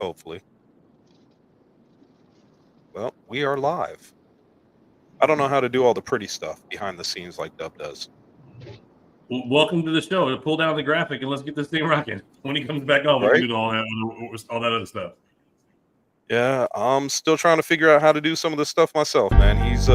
Hopefully. Well, we are live. I don't know how to do all the pretty stuff behind the scenes like Dub does. Welcome to the show. Pull down the graphic and let's get this thing rocking. When he comes back on, we Right? can do all that other stuff. Yeah, I'm still trying to figure out how to do some of this stuff myself, man. He's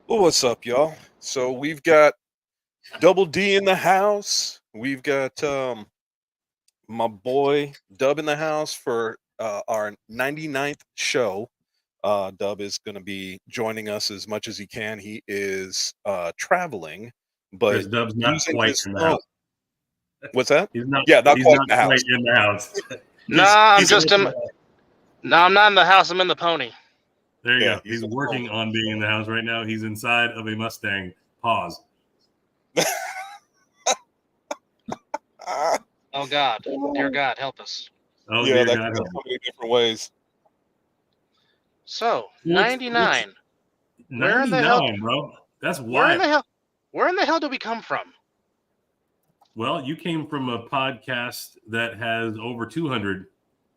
Well, what's up, y'all? So we've got Double D in the house. We've got my boy Dub in the house for our 99th show. Dub is going to be joining us as much as he can. He is traveling, but Chris Dub's not using quite his in the phone. house. What's that? He's not. Yeah, not He's quite not in the house. quite in the house. No, I'm not in the house. I'm in the pony. There you Yeah, go. he's He's in the working phone. on being in the house right now. He's inside of a Mustang. Pause. Oh God, dear God, help us. Oh, Yeah, dear that God. can go so many different ways. So 99. Where in the 99, bro. That's Where in wild. the hell? Where in the hell do we come from? Well, you came from a podcast that has over 200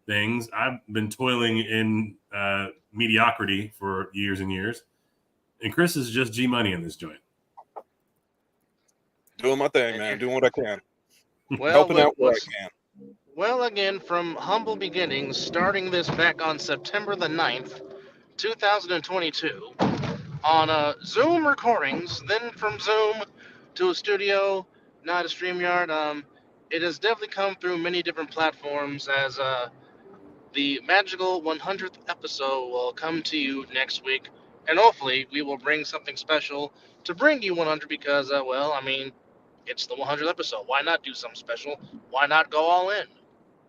things. I've been toiling in mediocrity for years and years. And Chris is just G Money in this joint. Doing my thing, man. Doing what I can. Well, Helping out where I can. Well, again, from humble beginnings, starting this back on September the 9th, 2022, on Zoom recordings, then from Zoom to a studio, now to StreamYard. It has definitely come through many different platforms as the magical 100th episode will come to you next week, and hopefully we will bring something special to bring you 100 because, it's the 100th episode. Why not do something special? Why not go all in?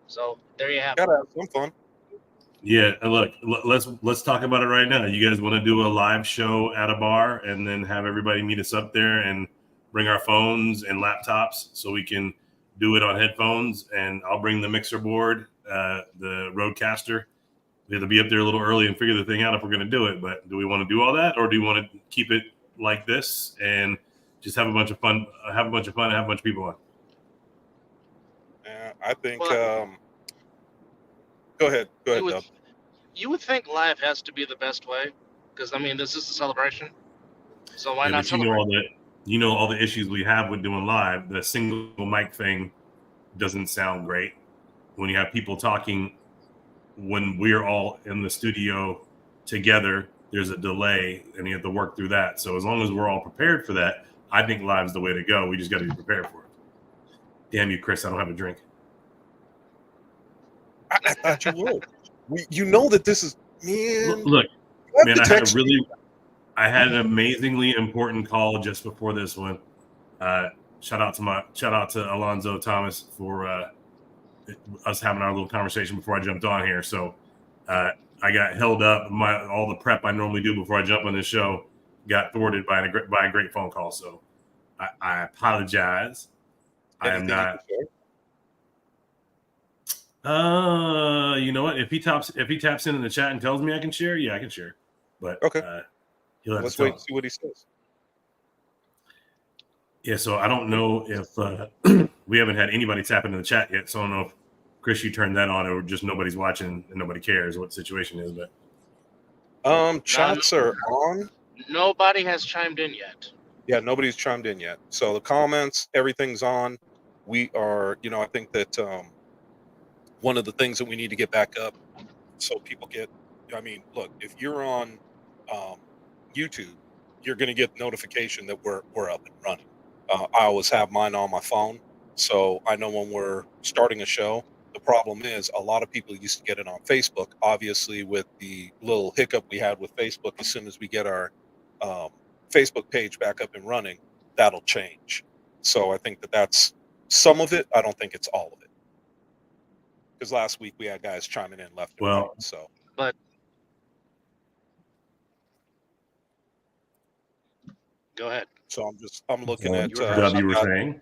So there you have it. Gotta have some fun. Yeah, look, let's talk about it right now. You guys want to do a live show at a bar and then have everybody meet us up there and bring our phones and laptops so we can do it on headphones, and I'll bring the mixer board, the Rodecaster. We have to be up there a little early and figure the thing out if we're going to do it. But do we want to do all that, or do you want to keep it like this and just have a bunch of fun, and have a bunch of people on? Yeah, I think. Well, Go ahead, Dub. You would think live has to be the best way, because this is a celebration. So why not But celebrate? you know all the issues we have with doing live. The single mic thing doesn't sound great when you have people talking when we're all in the studio together. There's a delay and you have to work through that. So as long as we're all prepared for that, I think live's the way to go. We just got to be prepared for it. Damn you, Chris, I don't have a drink. I thought you would. You know that this is, man. Look, man, I had an amazingly important call just before this one. Shout out to Alonzo Thomas for us having our little conversation before I jumped on here. So I got held up. All the prep I normally do before I jump on this show got thwarted by a great phone call. So I apologize. Anything I am not. You know what? If he taps in the chat and tells me I can share, yeah, I can share. But okay, let's wait and see what he says. Yeah, so I don't know if we haven't had anybody tap into the chat yet. So I don't know if Chris, you turned that on, or just nobody's watching and nobody cares what the situation is. But chats are on. Nobody has chimed in yet. Yeah, nobody's chimed in yet. So the comments, everything's on. We are, I think that one of the things that we need to get back up so people get, look, if you're on YouTube, you're going to get notification that we're up and running. I always have mine on my phone, so I know when we're starting a show. The problem is a lot of people used to get it on Facebook. Obviously, with the little hiccup we had with Facebook, as soon as we get our Facebook page back up and running, that'll change. So I think that's some of it. I don't think it's all of it. Because last week we had guys chiming in left and right. So, but go ahead. So I'm looking at Dub, you were saying?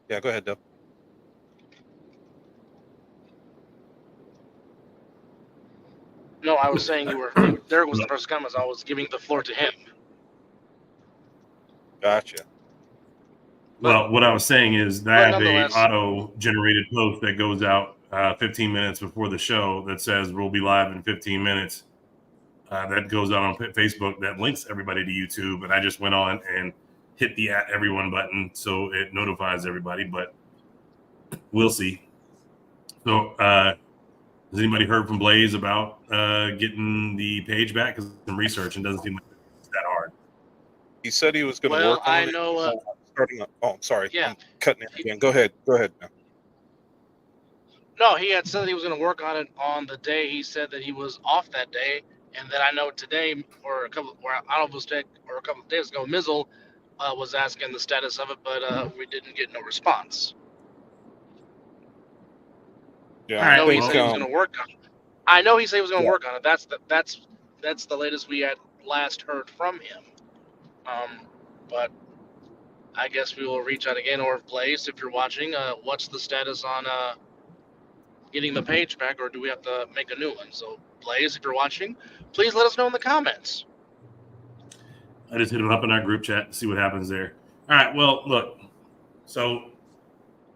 Yeah, go ahead, Dub. No, I was saying Derek was the first comment. I was giving the floor to him. Gotcha. Well, what I was saying is that a auto-generated post that goes out 15 minutes before the show that says we'll be live in 15 minutes. That goes out on Facebook that links everybody to YouTube. And I just went on and hit the @everyone button so it notifies everybody. But we'll see. So has anybody heard from Blaze about getting the page back? Because some research and doesn't seem like it's that hard. He said he was going to work on it. I'm sorry. Yeah. I'm cutting it again. Go ahead. No, he had said he was going to work on it on the day he said that he was off that day. And then I know today, or a couple of days ago, Mizzle was asking the status of it, but we didn't get no response. Yeah, I know he said he was going to work on it. I know he said he was going to work on it. That's the latest we had last heard from him. But I guess we will reach out again, or Blaze, if you're watching, what's the status on getting the page back, or do we have to make a new one? So, Blaze, if you're watching, please let us know in the comments. I just hit him up in our group chat to see what happens there. All right, well, look, so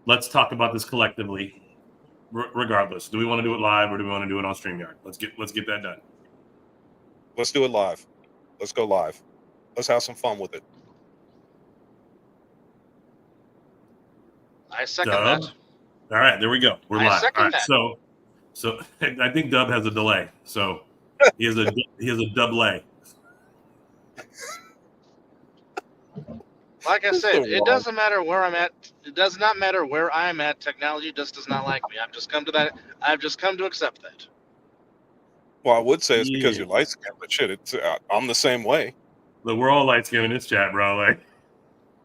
let's talk about this collectively. Regardless, do we want to do it live or do we want to do it on StreamYard? Let's get that done. Let's do it live. Let's go live. Let's have some fun with it. I second that. All right, there we go. We're live. Second that. So I think Dub has a delay. So he has a double. Like I said, it doesn't matter where I'm at. It does not matter where I'm at. Technology just does not like me. I've just come to accept that. Well, I would say it's because you're light skinned, but shit, I'm the same way. Look, we're all light skinned in this chat, bro. Like,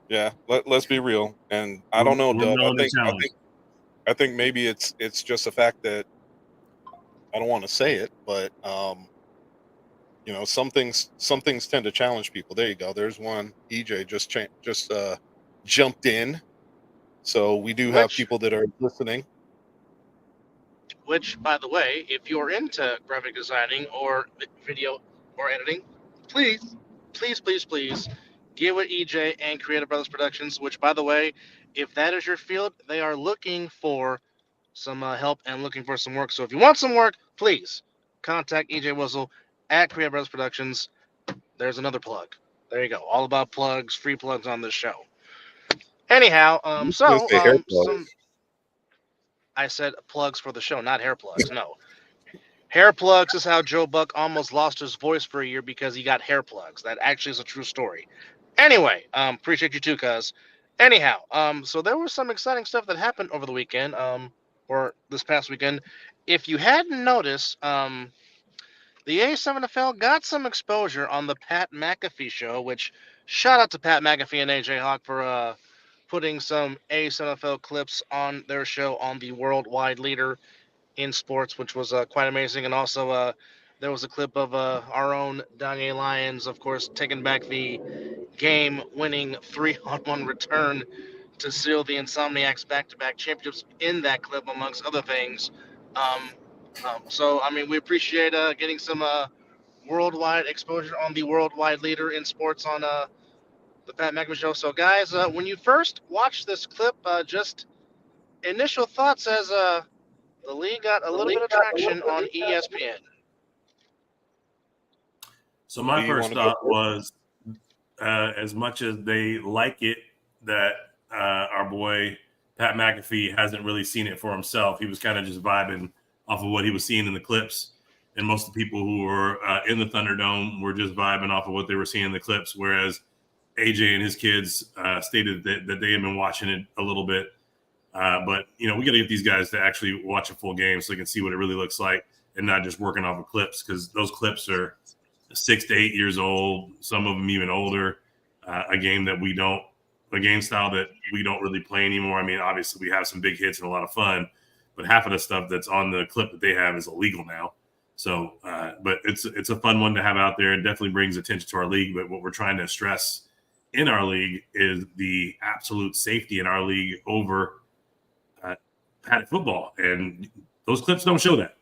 yeah, let's be real. And I don't know, Dub. I think maybe it's just the fact that I don't want to say it, but some things tend to challenge people. There you go. There's one. EJ just jumped in, so we do have people that are listening. Which, by the way, if you're into graphic designing or video or editing, please get with EJ and Creative Brothers Productions. Which, by the way, if that is your field, they are looking for some help and looking for some work. So if you want some work, please contact EJ Whistle at Creative Brothers Productions. There's another plug. There you go. All about plugs, free plugs on this show. Anyhow, I said plugs for the show, not hair plugs. No. Hair plugs is how Joe Buck almost lost his voice for a year because he got hair plugs. That actually is a true story. Anyway, appreciate you too, cuz. Anyhow, so there was some exciting stuff that happened over the weekend, or this past weekend. If you hadn't noticed, the A7FL got some exposure on the Pat McAfee show, which shout out to Pat McAfee and AJ Hawk for putting some A7FL clips on their show on the Worldwide Leader in Sports, which was quite amazing. And also there was a clip of our own Danye Lyons, of course, taking back the game-winning 3-on-1 return to seal the Insomniacs back-to-back championships in that clip, amongst other things. So, I mean, we appreciate getting some worldwide exposure on the Worldwide Leader in Sports on the Pat McAfee show. So, guys, when you first watched this clip, just initial thoughts as the league got a little bit of traction on ESPN. So my first thought was, as much as they like it that our boy Pat McAfee hasn't really seen it for himself, he was kind of just vibing off of what he was seeing in the clips. And most of the people who were in the Thunderdome were just vibing off of what they were seeing in the clips, whereas AJ and his kids stated that they had been watching it a little bit. But we got to get these guys to actually watch a full game so they can see what it really looks like and not just working off of clips, because those clips are 6 to 8 years old, some of them even older. A game style that we don't really play anymore. I mean, obviously we have some big hits and a lot of fun, but half of the stuff that's on the clip that they have is illegal now. So, but it's a fun one to have out there. It definitely brings attention to our league. But what we're trying to stress in our league is the absolute safety in our league over padded football, and those clips don't show that.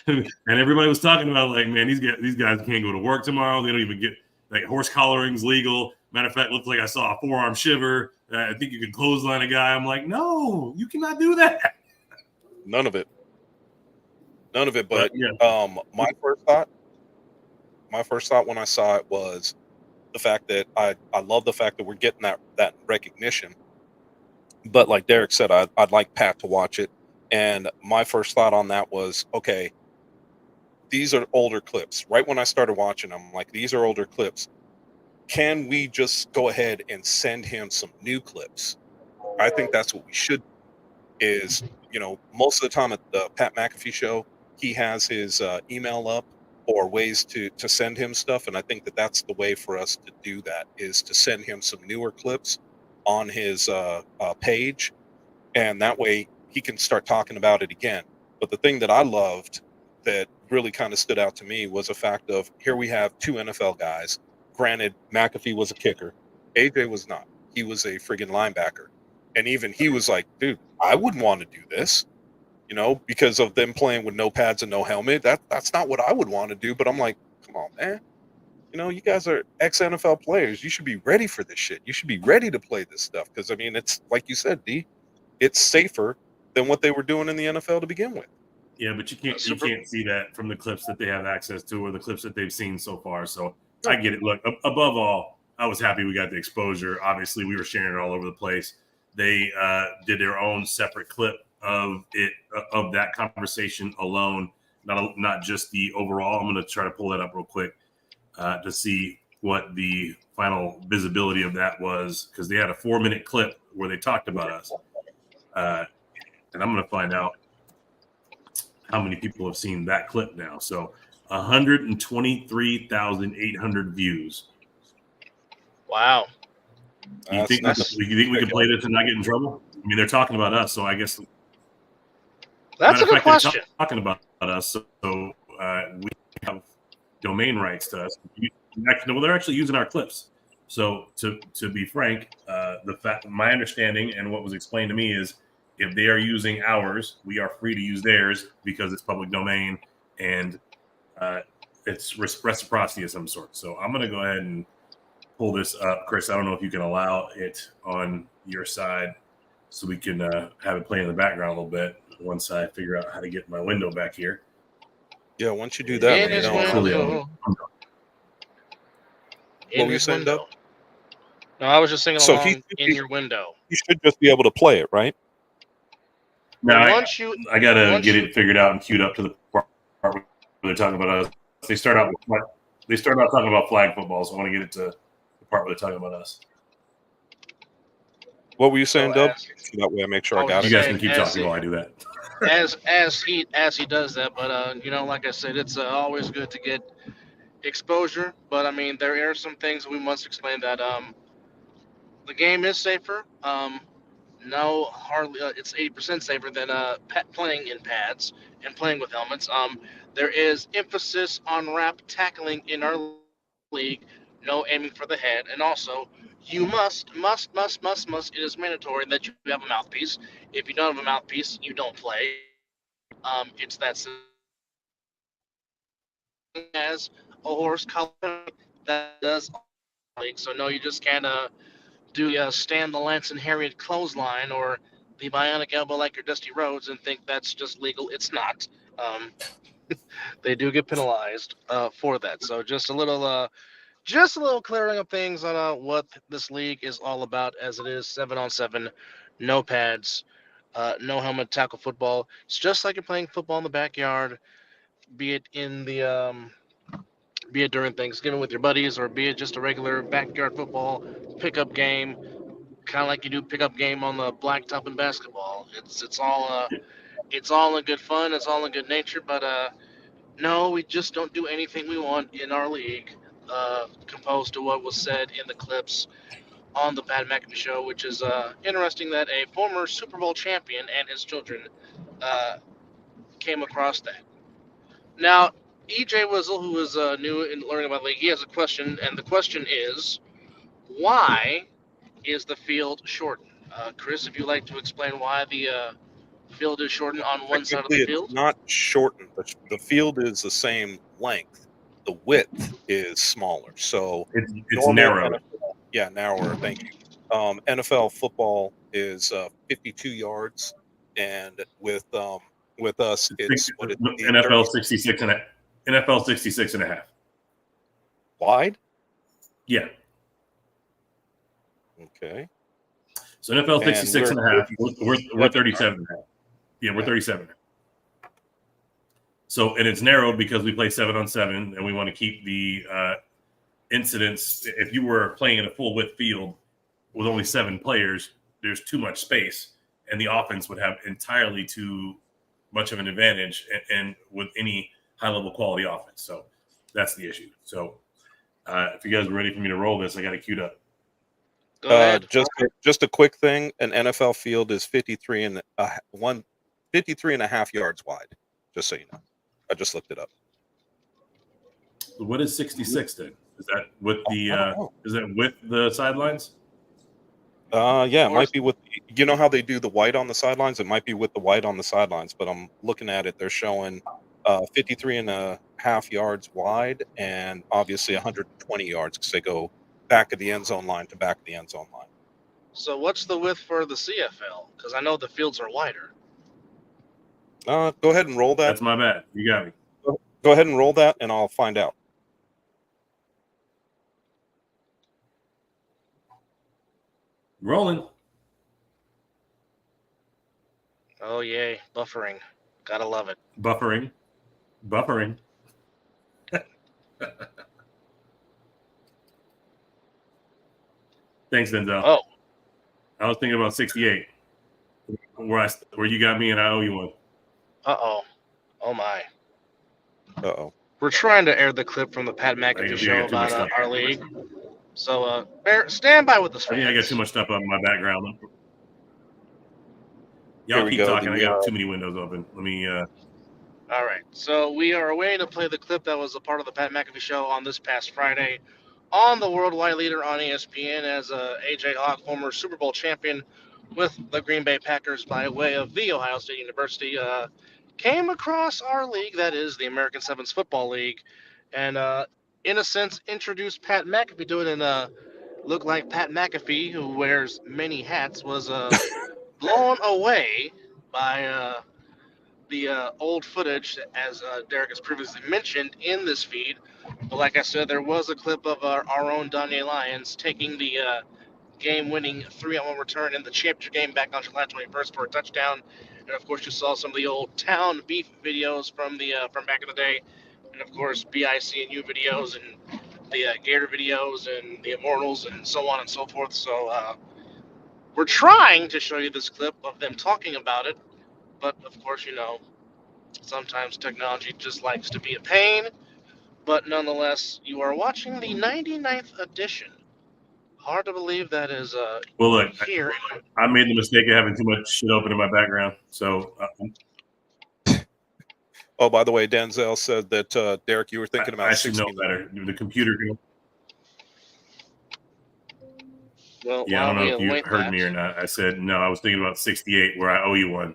And everybody was talking about, like, man, these guys can't go to work tomorrow. They don't even get, like, horse collaring's legal. Matter of fact, looked like I saw a forearm shiver. I think you could clothesline a guy. I'm like, no, you cannot do that. None of it. But yeah. my first thought when I saw it was the fact that I love the fact that we're getting that recognition. But like Derek said, I'd like Pat to watch it. And my first thought on that was, okay, these are older clips. Right when I started watching, I'm like, these are older clips. Can we just go ahead and send him some new clips? I think that's what we should do. Is, most of the time at the Pat McAfee show, he has his email up or ways to send him stuff. And I think that that's the way for us to do that, is to send him some newer clips on his page. And that way he can start talking about it again. But the thing that I loved that really kind of stood out to me was the fact of, here we have two NFL guys. Granted, McAfee was a kicker. AJ was not. He was a friggin' linebacker. And even he was like, dude, I wouldn't want to do this, because of them playing with no pads and no helmet. That's not what I would want to do. But I'm like, come on, man. You guys are ex-NFL players. You should be ready for this shit. You should be ready to play this stuff. Because, I mean, it's like you said, D, it's safer than what they were doing in the NFL to begin with. Yeah, but you can't see that from the clips that they have access to or the clips that they've seen so far. So I get it. Look, above all, I was happy we got the exposure. Obviously, we were sharing it all over the place. They did their own separate clip of that conversation alone, not just the overall. I'm going to try to pull that up real quick to see what the final visibility of that was, because they had a 4-minute clip where they talked about us. And I'm going to find out how many people have seen that clip now. So 123,800 views. Wow. You think we can play this and not get in trouble? I mean, they're talking about us, so I guess that's a good question. Talking about us, so we have domain rights to us. Well, they're actually using our clips. So to be frank, my understanding and what was explained to me is, if they are using ours, we are free to use theirs because it's public domain, and it's reciprocity of some sort. So I'm going to go ahead and pull this up. Chris, I don't know if you can allow it on your side so we can have it play in the background a little bit once I figure out how to get my window back here. Yeah, once you do that, what were you saying, Doug? No, I was just singing along in your window. You should just be able to play it, right? No, I got to get it figured out and queued up to the part where they're talking about us. They start out talking about flag football, so I want to get it to the part where they're talking about us. What were you saying, Doug? That way I make sure I got it. You guys can keep talking while I do that. As he does that, but like I said, it's always good to get exposure. But I mean, there are some things we must explain that the game is safer. It's 80% safer than playing in pads and playing with helmets. There is emphasis on wrap tackling in our league, no aiming for the head, and also you must, it is mandatory that you have a mouthpiece. If you don't have a mouthpiece, you don't play. It's that simple as a horse collar that does league. So no, you just can't do Stan the Lance and Harriet clothesline or the bionic elbow like your Dusty Rhodes and think that's just legal. It's not. They do get penalized for that. So just a little clearing up things on what this league is all about, as it is 7-on-7, no pads, no helmet, tackle football. It's just like you're playing football in the backyard, be it in the be it during Thanksgiving with your buddies, or be it just a regular backyard football pickup game. kind of like you do pickup game on the blacktop in basketball. It's all in good fun. It's all in good nature. But no, we just don't do anything we want in our league. Composed to what was said in the clips on the Pat McAfee show, which is interesting that a former Super Bowl champion and his children came across that. Now, EJ Wizzle, who is new in learning about the league, he has a question, and the question is, why is the field shortened? Chris, if you'd like to explain why the field is shortened on one side of the Technically, field. it's not shortened. The field is the same length. The width is smaller. So It's normal narrow. NFL yeah, narrower. Thank you. NFL football is 52 yards, and with us, it's what it, NFL 66 and NFL 66 and a half. wide. Yeah. Okay. So NFL 66 and a half. We're 37 and a half. Yeah, we're 37. So, and it's narrowed because we play 7-on-7, and we want to keep the incidents. If you were playing in a full width field with only 7 players, there's too much space, and the offense would have entirely too much of an advantage, and with any high level quality offense. So that's the issue. So if you guys are ready for me to roll this, I got it queued up. Go ahead. Just a quick thing. An NFL field is 53 and a half yards wide. Just so you know, I just looked it up. What is 66 then? Is that with the sidelines? Yeah, it might be with, you know how they do the white on the sidelines? It might be with the white on the sidelines, but I'm looking at it. They're showing 53 and a half yards wide, and obviously 120 yards because they go back of the end zone line to back of the end zone line. So what's the width for the CFL? Because I know the fields are wider. Go ahead and roll that. That's my bad. You got me. Go ahead and roll that, and I'll find out. Rolling. Oh, yay. Buffering. Gotta love it. Buffering. Thanks, Denzel. Oh. I was thinking about 68, where you got me and I owe you one. Uh-oh. Oh, my. Uh-oh. We're trying to air the clip from the Pat McAfee show about our league. So, stand by with us. I think I got too much stuff up in my background. Y'all keep talking. I got too many windows open. Let me. All right. So we are away to play the clip that was a part of the Pat McAfee show on this past Friday on the Worldwide Leader on ESPN as AJ Hawk, former Super Bowl champion with the Green Bay Packers by way of The Ohio State University, came across our league, that is the American Sevens Football League, and in a sense introduced Pat McAfee to it, and looked like Pat McAfee, who wears many hats, was blown away by the old footage, as Derek has previously mentioned in this feed. But like I said, there was a clip of our own Danye Lyons taking the game-winning 3-on-1 return in the championship game back on July 21st for a touchdown. And of course, you saw some of the old town beef videos from back in the day, and of course BICNU videos and the Gator videos and the Immortals and so on and so forth. So we're trying to show you this clip of them talking about it, but of course, you know, sometimes technology just likes to be a pain. But nonetheless, you are watching the 99th edition. Hard to believe that is well, look, here. I made the mistake of having too much shit open in my background. So, oh, by the way, Denzel said that Derek, you were thinking about. I should know better. The computer. Well, yeah, I don't know if you heard me or not. I said no. I was thinking about 68, where I owe you one.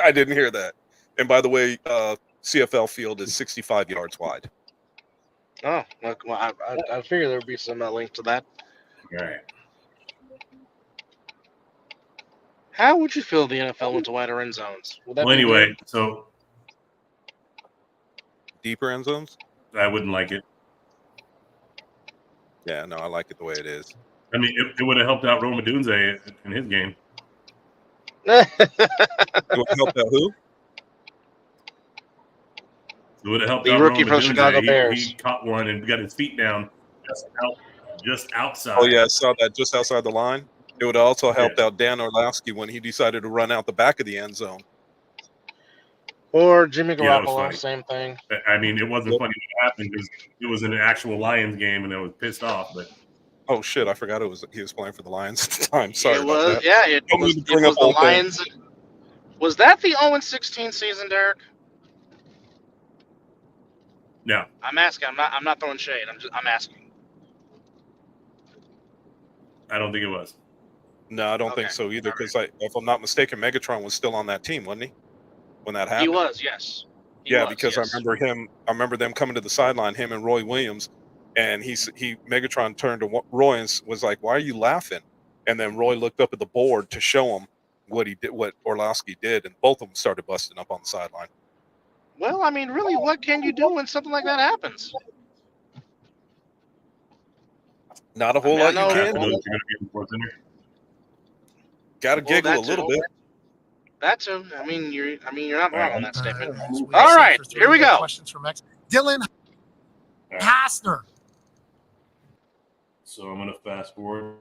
I didn't hear that. And by the way, CFL field is 65 yards wide. Oh, well, I figured there would be some link to that. All right. How would you feel the NFL went to wider end zones? Well, anyway, so deeper end zones? I wouldn't like it. Yeah, no, I like it the way it is. I mean, it would have helped out Rome Odunze in his game. It would help out who? It would have helped the out rookie Rome from Odunze. Chicago Bears. He caught one and got his feet down. just outside. Oh yeah, I saw that just outside the line. It would also help Yeah. out Dan Orlowski when he decided to run out the back of the end zone. Or Jimmy Yeah, that was Garoppolo, funny. same thing. I mean, it wasn't funny what happened because it was an actual Lions game, and I was pissed off. But Oh shit, I forgot he was playing for the Lions at the time. Sorry it about was, that. yeah, it Don't was, mean to it bring was up the old Lions. Was that the 0-16 season, Derek? no, I'm asking. I'm not throwing shade. I'm asking. I don't think it was. No, I don't think Okay. so either. All right. Because if I'm not mistaken, Megatron was still on that team, wasn't he? When that happened. He was, yes. He Yeah, was, because yes. I remember them coming to the sideline, him and Roy Williams, and Megatron turned to Roy and was like, "Why are you laughing?" And then Roy looked up at the board to show him what he did, what Orlowski did, and both of them started busting up on the sideline. Well, I mean, really, what can you do when something like that happens? Not a whole I lot know- you After can. those, you're gonna be in SportsCenter. Got to Well, giggle a that little too. bit. That too. I mean, you're not wrong on that statement. As we All said right, for three, here we go. Questions from Dylan right. Hassner. So I'm gonna fast forward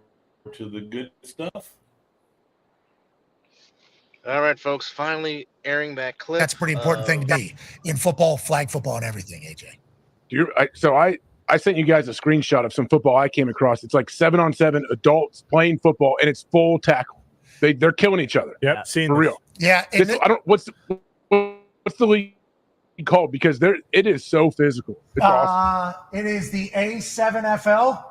to the good stuff. All right, folks. Finally airing that clip. That's a pretty important thing to be in football, flag football, and everything, AJ. I sent you guys a screenshot of some football I came across. It's like 7-on-7 adults playing football, and it's full tackle. They're killing each other. Yep, seen For this. real. Yeah. And What's the league called? Because it is so physical. It's awesome. it is the A7FL.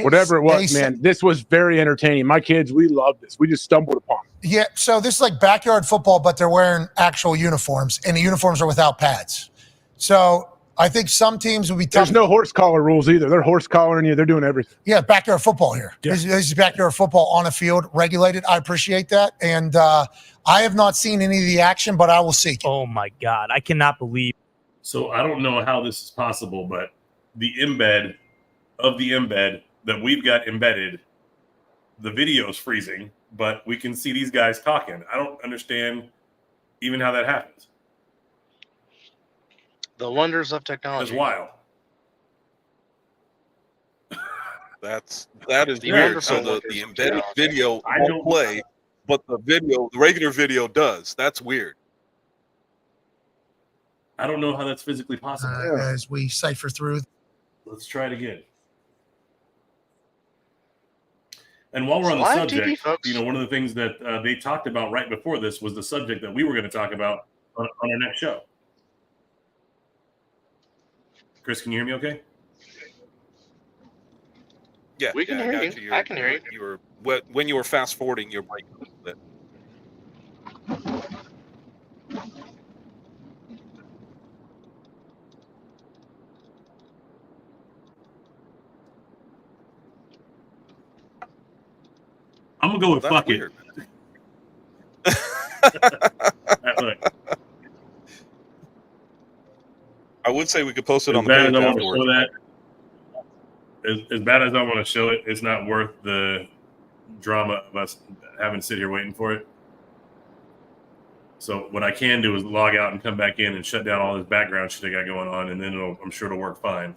Whatever it was, man, this was very entertaining. My kids, we love this. We just stumbled upon it. Yeah, so this is like backyard football, but they're wearing actual uniforms, and the uniforms are without pads. So I think some teams will be tough. There's no horse collar rules either. They're horse collaring you. They're doing everything. Yeah, backyard football here. Yeah. This is backyard football on a field, regulated. I appreciate that. And I have not seen any of the action, but I will seek it. Oh my God, I cannot believe. So I don't know how this is possible, but the embed of the embed that we've got embedded, the video's freezing, but we can see these guys talking. I don't understand even how that happens. The wonders of That's technology. wild. That is The weird. wonderful So the wonders of embedded technology. video I won't don't- play, but the regular video does. That's weird. I don't know how that's physically possible. As we cipher through. Let's try it again. And while we're on the Live TV, subject, folks. one of the things that they talked about right before this was the subject that we were going to talk about on our next show. Chris, can you hear me okay? Yeah, We can yeah, hear got you. I can hear you. You were when you were fast forwarding your mic a little bit. I'm going to go with That's fuck weird. it. Look, I would say we could post it as on the bad page as I want to afterwards. show that, as bad as I want to show it, it's not worth the drama of us having to sit here waiting for it. So what I can do is log out and come back in and shut down all this background shit I got going on, and then I'm sure it'll work fine.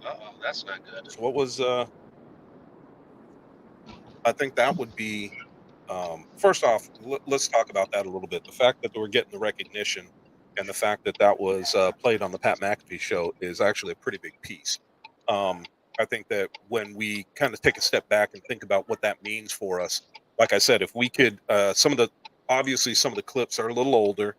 Uh-oh, that's not good. So what was I think that would be first off, let's talk about that a little bit. The fact that we're getting the recognition and the fact that that was played on the Pat McAfee show is actually a pretty big piece. I think that when we kind of take a step back and think about what that means for us, like I said, if we could, obviously some of the clips are a little older,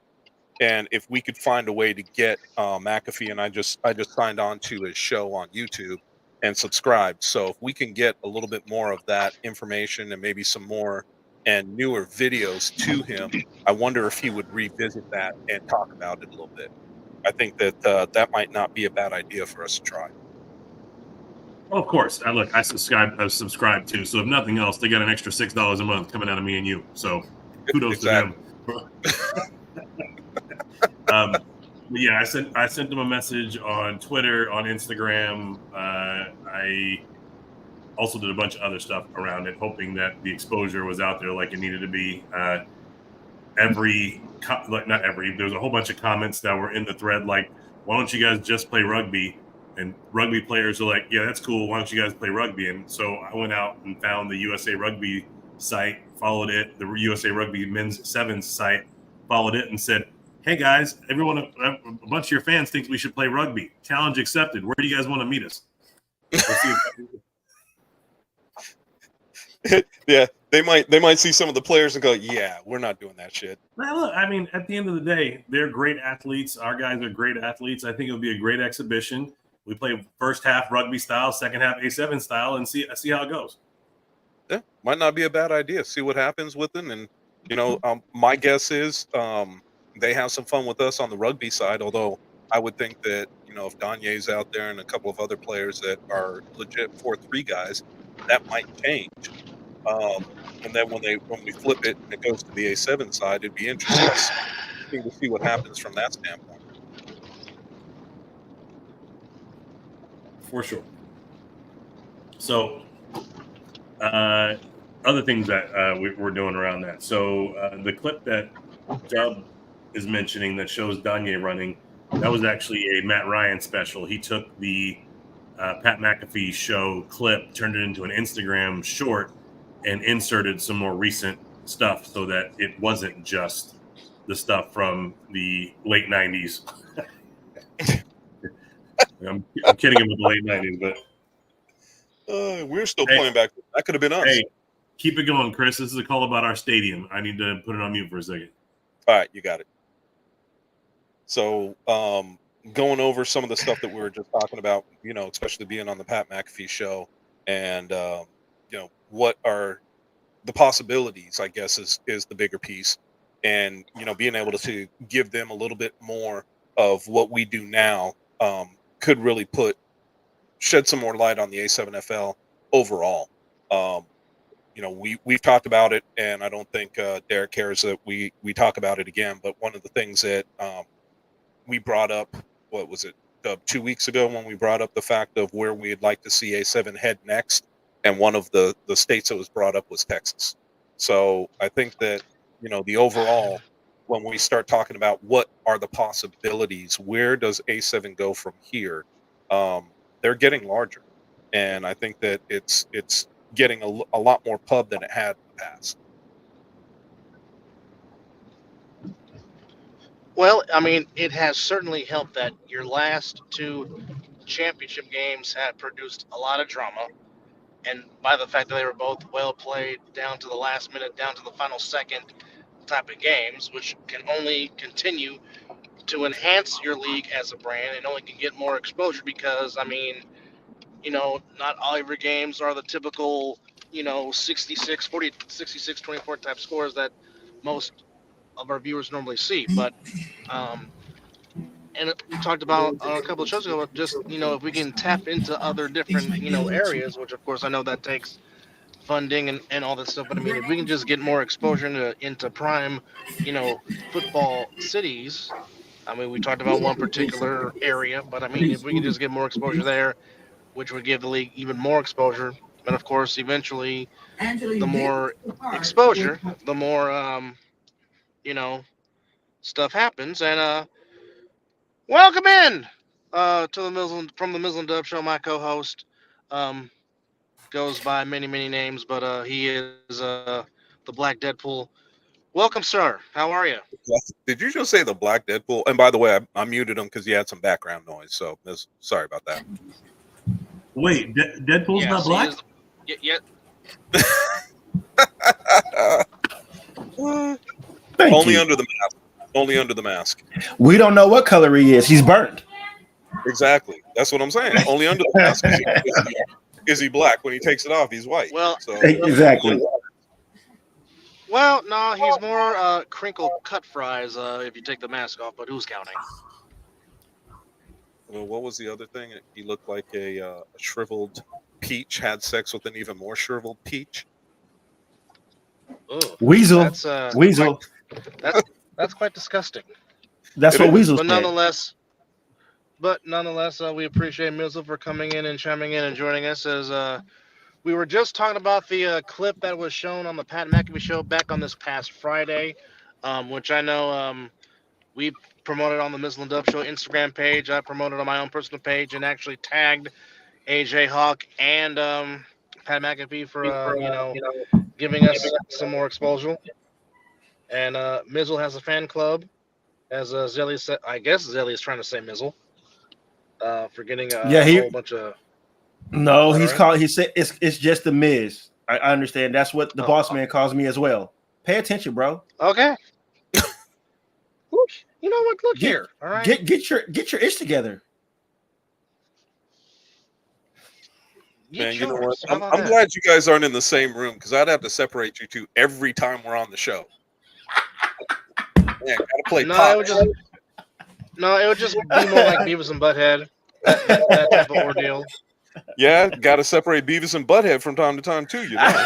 and if we could find a way to get McAfee, and I just signed on to his show on YouTube and subscribed. So if we can get a little bit more of that information and maybe some more and newer videos to him, I wonder if he would revisit that and talk about it a little bit. I think that that might not be a bad idea for us to try. Well, of course. I subscribe too. So if nothing else, they got an extra $6 a month coming out of me and you. So kudos to them. Yeah, I sent them a message on Twitter, on Instagram. I also did a bunch of other stuff around it, hoping that the exposure was out there like it needed to be. there's a whole bunch of comments that were in the thread like, why don't you guys just play rugby? And rugby players are like, yeah, that's cool. Why don't you guys play rugby? And so I went out and found the USA Rugby site, followed it, the USA Rugby men's sevens site, followed it, and said, hey guys, a bunch of your fans think we should play rugby. Challenge accepted. Where do you guys want to meet us? Yeah, they might see some of the players and go, yeah, we're not doing that shit. Well, look, I mean, at the end of the day, they're great athletes. Our guys are great athletes. I think it'll be a great exhibition. We play first half rugby style, second half A7 style, and see how it goes. Yeah, might not be a bad idea. See what happens with them, and my guess is they have some fun with us on the rugby side. Although I would think that if Danye's out there and a couple of other players that are legit 4-3 guys, that might change. And then when we flip it and it goes to the A7 side, it'd be interesting to see what happens from that standpoint. For sure. So, other things that we're doing around that. So, the clip that Dub is mentioning that shows Danye running, that was actually a Matt Ryan special. He took the Pat McAfee show clip, turned it into an Instagram short, and inserted some more recent stuff so that it wasn't just the stuff from the late 90s. I'm kidding him with the late 90s, but we're still playing back. That could have been us. Hey, keep it going, Chris. This is a call about our stadium. I need to put it on mute for a second. All right, you got it. So, going over some of the stuff that we were just talking about, especially being on the Pat McAfee show, and what are the possibilities, I guess, is the bigger piece, and being able to give them a little bit more of what we do now could really shed some more light on the A7FL overall. We've talked about it, and I don't think Derek cares that we talk about it again. But one of the things that we brought up, what was it, 2 weeks ago, when we brought up the fact of where we'd like to see A7 head next, and one of the states that was brought up was Texas. So I think that the overall, when we start talking about what are the possibilities, where does A7 go from here? They're getting larger, and I think that it's getting a lot more pub than it had in the past. Well, I mean, it has certainly helped that your last two championship games had produced a lot of drama, and by the fact that they were both well played down to the last minute, down to the final second type of games, which can only continue to enhance your league as a brand and only can get more exposure because, I mean, not all of your games are the typical, 66, 40, 66, 24 type scores that most of our viewers normally see. But, and we talked about a couple of shows ago, just, if we can tap into other different, areas, which of course I know that takes funding and all that stuff. But I mean, if we can just get more exposure into prime, football cities. I mean, we talked about one particular area, but I mean, if we can just get more exposure there, which would give the league even more exposure. And of course, eventually, the more exposure, the more, stuff happens. And welcome in to the from the Mizzle Dub Show. My co-host goes by many names, but he is the Black Deadpool. Welcome, sir. How are you? Did you just say the Black Deadpool? And by the way, I muted him because you had some background noise. So sorry about that. Wait, Deadpool's not black? Yeah. Only under the mask. Only under the mask. We don't know what color he is. He's burnt. Exactly. That's what I'm saying. Only under the mask is he black. When he takes it off, he's white. Well, so, exactly. Well, no, he's more crinkle cut fries if you take the mask off. But who's counting? Well, what was the other thing? He looked like a shriveled peach. Had sex with an even more shriveled peach. Ugh, Weasel. That's Weasel. That's quite disgusting. That's what Weasel But said. nonetheless, we appreciate Mizzle for coming in and chiming in and joining us. As we were just talking about the clip that was shown on the Pat McAfee show back on this past Friday. which I know we promoted on the Mizzle and Dub Show Instagram page. I promoted on my own personal page and actually tagged AJ Hawk and Pat McAfee for giving us some more exposure. And Mizzle has a fan club, as Zelly said. I guess Zelly is trying to say Mizzle for getting a whole bunch of. No, Is that he's right? called. He said it's just the Miz. I understand. That's what the boss man calls me as well. Pay attention, bro. Okay. You know what? Look here. All right. Get your ish together. Man, you know what? How about I'm that? glad you guys aren't in the same room because I'd have to separate you two every time we're on the show. Man, gotta play No, pop. it would just be more like Beavis and Butthead. That type of ordeal. Yeah, gotta separate Beavis and Butthead from time to time too, you know.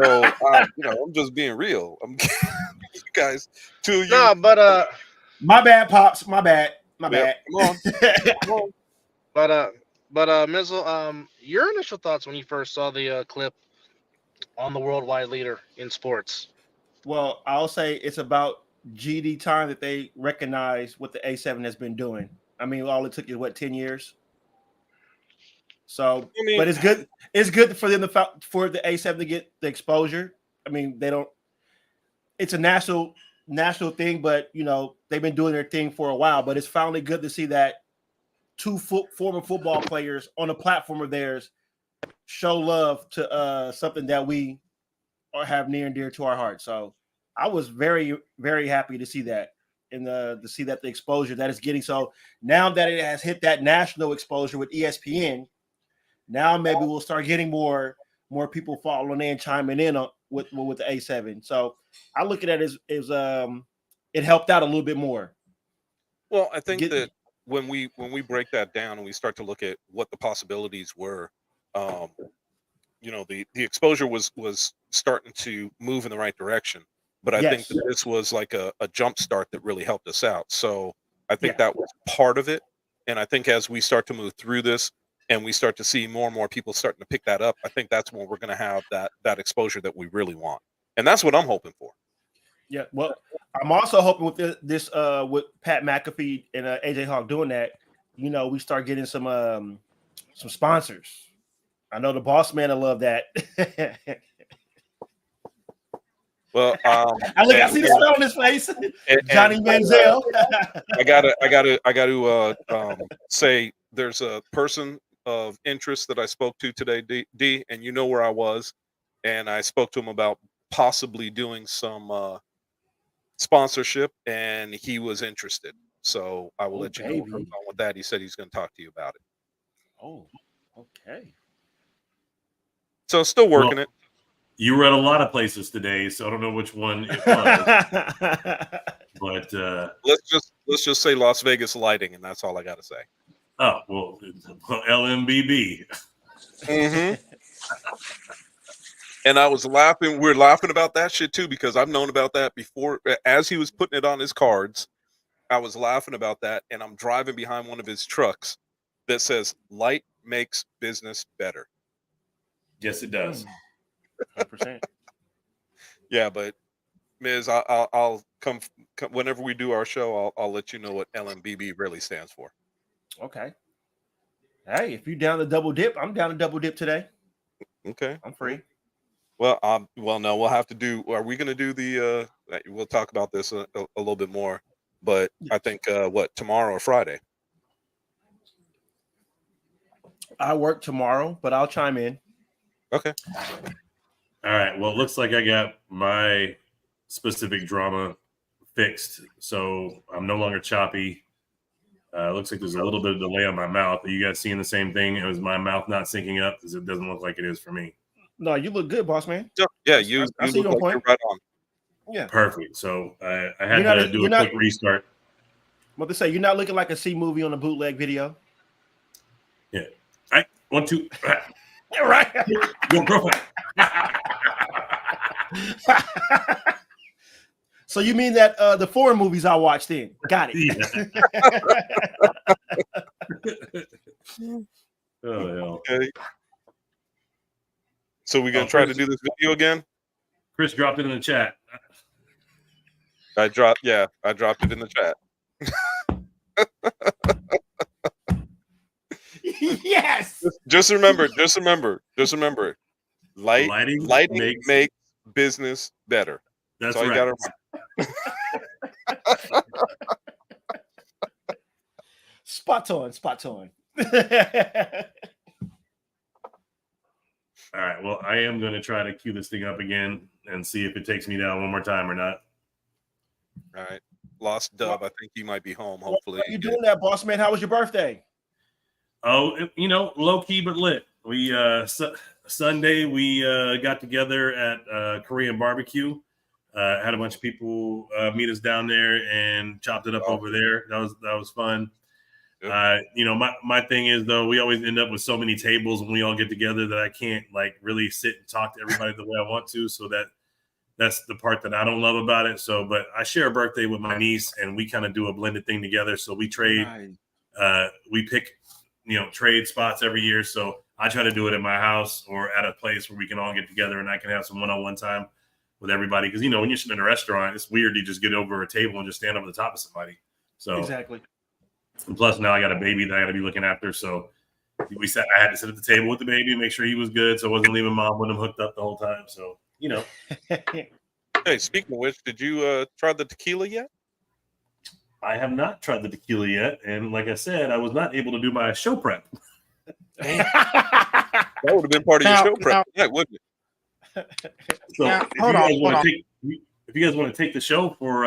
So I'm just being real. You guys, two of you. No, but My bad, pops. My bad. My Yep, bad. come on. but Mizzle, your initial thoughts when you first saw the clip on the worldwide leader in sports? Well, I'll say it's about GD time that they recognize what the A7 has been doing. I mean, all it took is 10 years. So, I mean, but it's good. It's good for them for the A7 to get the exposure. I mean, they don't. It's a national thing, but they've been doing their thing for a while. But it's finally good to see that two former football players on a platform of theirs show love to something that we have near and dear to our hearts. So I was very, very happy to see that and to see that the exposure that it's getting. So now that it has hit that national exposure with ESPN, now maybe we'll start getting more people following in, chiming in with the A7. So I look at it as it helped out a little bit more. Well, I think that when we break that down and we start to look at what the possibilities were, the exposure was starting to move in the right direction. But I think that this was like a jump start that really helped us out. So I think that was part of it. And I think as we start to move through this and we start to see more and more people starting to pick that up, I think that's when we're going to have that exposure that we really want. And that's what I'm hoping for. Yeah, well, I'm also hoping with this with Pat McAfee and AJ Hawk doing that, we start getting some sponsors. I know the boss man will love that. Well, I see the smile on his face, Johnny Manziel. I gotta say there's a person of interest that I spoke to today, D, and you know where I was, and I spoke to him about possibly doing some sponsorship, and he was interested. So I will let you know what goes on with that. He said he's going to talk to you about it. Oh, okay. So still working it. You were at a lot of places today, so I don't know which one it was. But let's just say Las Vegas lighting, and that's all I got to say. Oh well, LMBB. Mm-hmm. And I was laughing. We're laughing about that shit too because I've known about that before. As he was putting it on his cards, I was laughing about that, and I'm driving behind one of his trucks that says "Light makes business better." Yes, it does. 100%. Yeah, but Miz, I'll come whenever we do our show. I'll let you know what LMBB really stands for. Okay. Hey, if you're down to double dip, I'm down to double dip today. Okay, I'm free. Well, no, we'll have to do. Are we going to do the? We'll talk about this a little bit more, but I think tomorrow or Friday. I work tomorrow, but I'll chime in. Okay. All right. Well, it looks like I got my specific drama fixed, so I'm no longer choppy. Looks like there's a little bit of delay on my mouth. Are you guys seeing the same thing? It was my mouth not syncing up because it doesn't look like it is for me. No, you look good, boss man. Yeah, you see look your like point. you're right on. Yeah. Perfect. So I had to do a quick restart. What to say? You're not looking like a C movie on a bootleg video. Yeah. All right. 1, 2. Right. Your girlfriend. So you mean that the foreign movies I watched then? Got it. Yeah. Oh, hell. Okay. So we're gonna try to do this video again. Chris dropped it in the chat. I dropped it in the chat. Yes. Just remember. Lighting Lighting makes- makes business better. That's all you right. gotta Spot on. All right. Well, I am going to try to cue this thing up again and see if it takes me down one more time or not. All right. Lost Dub. I think he might be home. Hopefully. How you doing that, boss man? How was your birthday? Oh, low key but lit. We Sunday we got together at Korean barbecue. Had a bunch of people meet us down there and chopped it up over there. That was fun. Yep. My thing is though, we always end up with so many tables when we all get together that I can't like really sit and talk to everybody the way I want to. So that's the part that I don't love about it. So, but I share a birthday with my niece and we kind of do a blended thing together. So we trade, we pick, trade spots every year. So I try to do it at my house or at a place where we can all get together and I can have some one-on-one time with everybody. Cause when you're sitting in a restaurant, it's weird to just get over a table and just stand over the top of somebody. So Exactly. And plus now I got a baby that I got to be looking after. So I had to sit at the table with the baby and make sure he was good. So I wasn't leaving mom with him hooked up the whole time. So, Hey, speaking of which, did you try the tequila yet? I have not tried the tequila yet. And like I said, I was not able to do my show prep. That would have been part of your show prep. Yeah, wouldn't it? So if you guys want to take the show for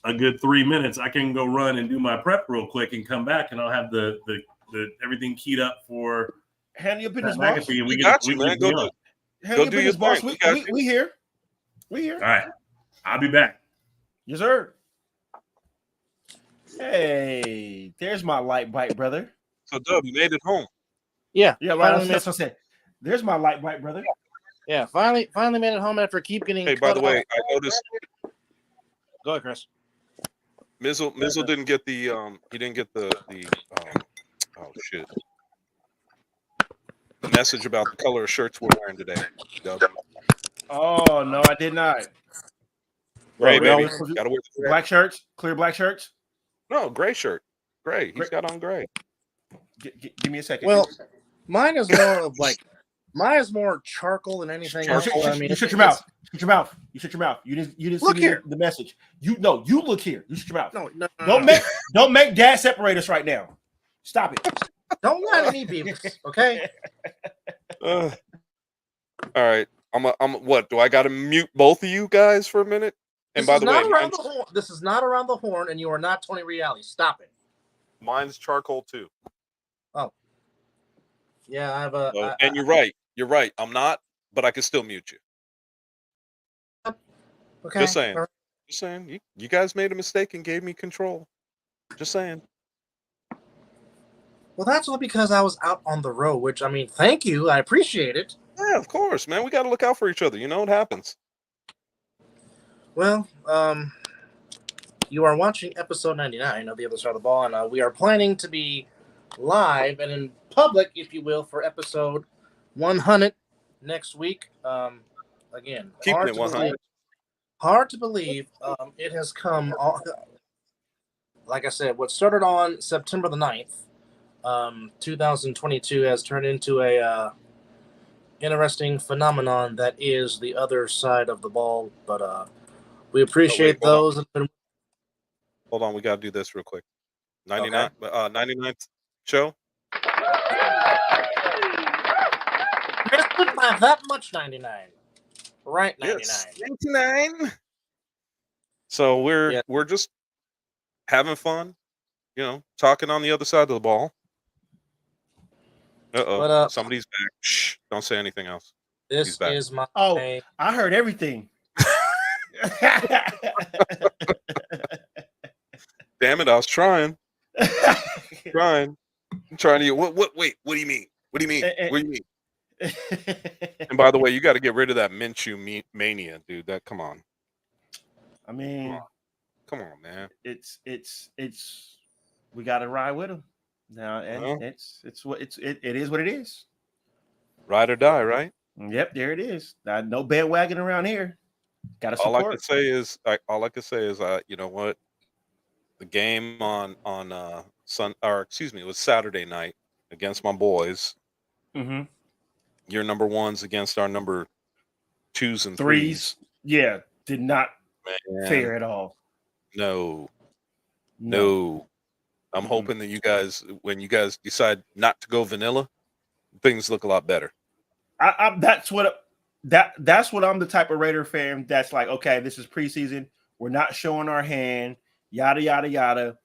a good 3 minutes, I can go run and do my prep real quick and come back and I'll have the everything keyed up for handle your business, Pat boss. McAfee, and We got you, man. Go Handle your do your business, boss. thing. We here. We here. All right. I'll be back. Yes, sir. Hey, there's my light bite, brother. So, Dub, you made it home. Yeah, Yeah, right. finally That's what I said. There's my light bite, brother. Yeah, finally made it home after keep getting. Hey, by the way, I noticed Go ahead, Chris. Mizzle didn't get the he didn't get the oh shit, the message about the color of shirts we're wearing today. Dub. Oh no, I did not. Gray, Well, baby. Gotta wear the Black shirts, clear black shirts. No, gray shirt. Gray. He's got on gray. Give me a second. Well, mine is more charcoal than anything else. You shut your mouth. Shut your mouth. You shut your mouth. You didn't Look see here. the message. You look here. You shut your mouth. No. Don't make dad separate us right now. Stop it. Don't let any be. Okay. All right. I'm what? Do I got to mute both of you guys for a minute? And by the way, This is not around the horn, and you are not Tony Reali. Stop it. mine's charcoal too. Yeah, I have a. So, and you're right. You're right. I'm not, but I can still mute you. Okay. Just saying. all right. Just saying. You guys made a mistake and gave me control. Just saying. Well, that's all because I was out on the road. Which I mean, thank you. I appreciate it. Yeah, of course, man. We got to look out for each other. You know what happens. Well, you are watching episode 99 of The Other Side of the Ball, and we are planning to be live and in public, if you will, for episode 100 next week. Again, Keeping it 100. Hard to believe. It has come, like I said, what started on September the 9th, 2022, has turned into a interesting phenomenon that is The Other Side of the Ball. But we appreciate those. Hold on, we got to do this real quick. 99, 99th show. Missed it by that much, 99. Right, 99. Yes, 99. So we're just having fun, talking on the other side of the ball. But, somebody's back. Shh, don't say anything else. This is my. Oh, I heard everything. Damn it, I was trying. I'm trying to get wait, what do you mean? What do you mean? What do you mean? And by the way, you got to get rid of that Minshew mania, dude. Come on. I mean, come on, man. It's we got to ride with him now, and it is what it is. Ride or die, right? Yep, there it is. No bandwagon around here. Gotta All I can support. say is, you know what? The game on it was Saturday night against my boys. Mm-hmm. Your number ones against our number twos and Threes. Yeah, did not Man, fare at all. no. I'm Mm-mm. hoping that you guys, when you guys decide not to go vanilla, things look a lot better. That's what I'm the type of Raider fan that's like, okay, this is preseason. We're not showing our hand, yada yada yada.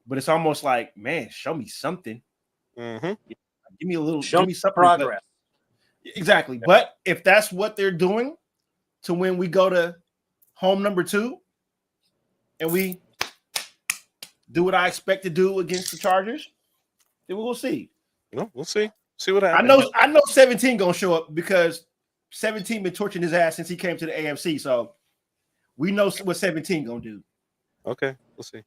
But it's almost like, man, show me something. Mm-hmm. Give me a little, Show give me something. progress. Exactly. But if that's what they're doing to when we go to home number 2 and we do what I expect to do against the Chargers, then we'll see. No, we'll see. See what happens. I know 17 gonna show up because 17 been torching his ass since he came to the AFC. So we know what 17 gonna do. Okay, we'll see.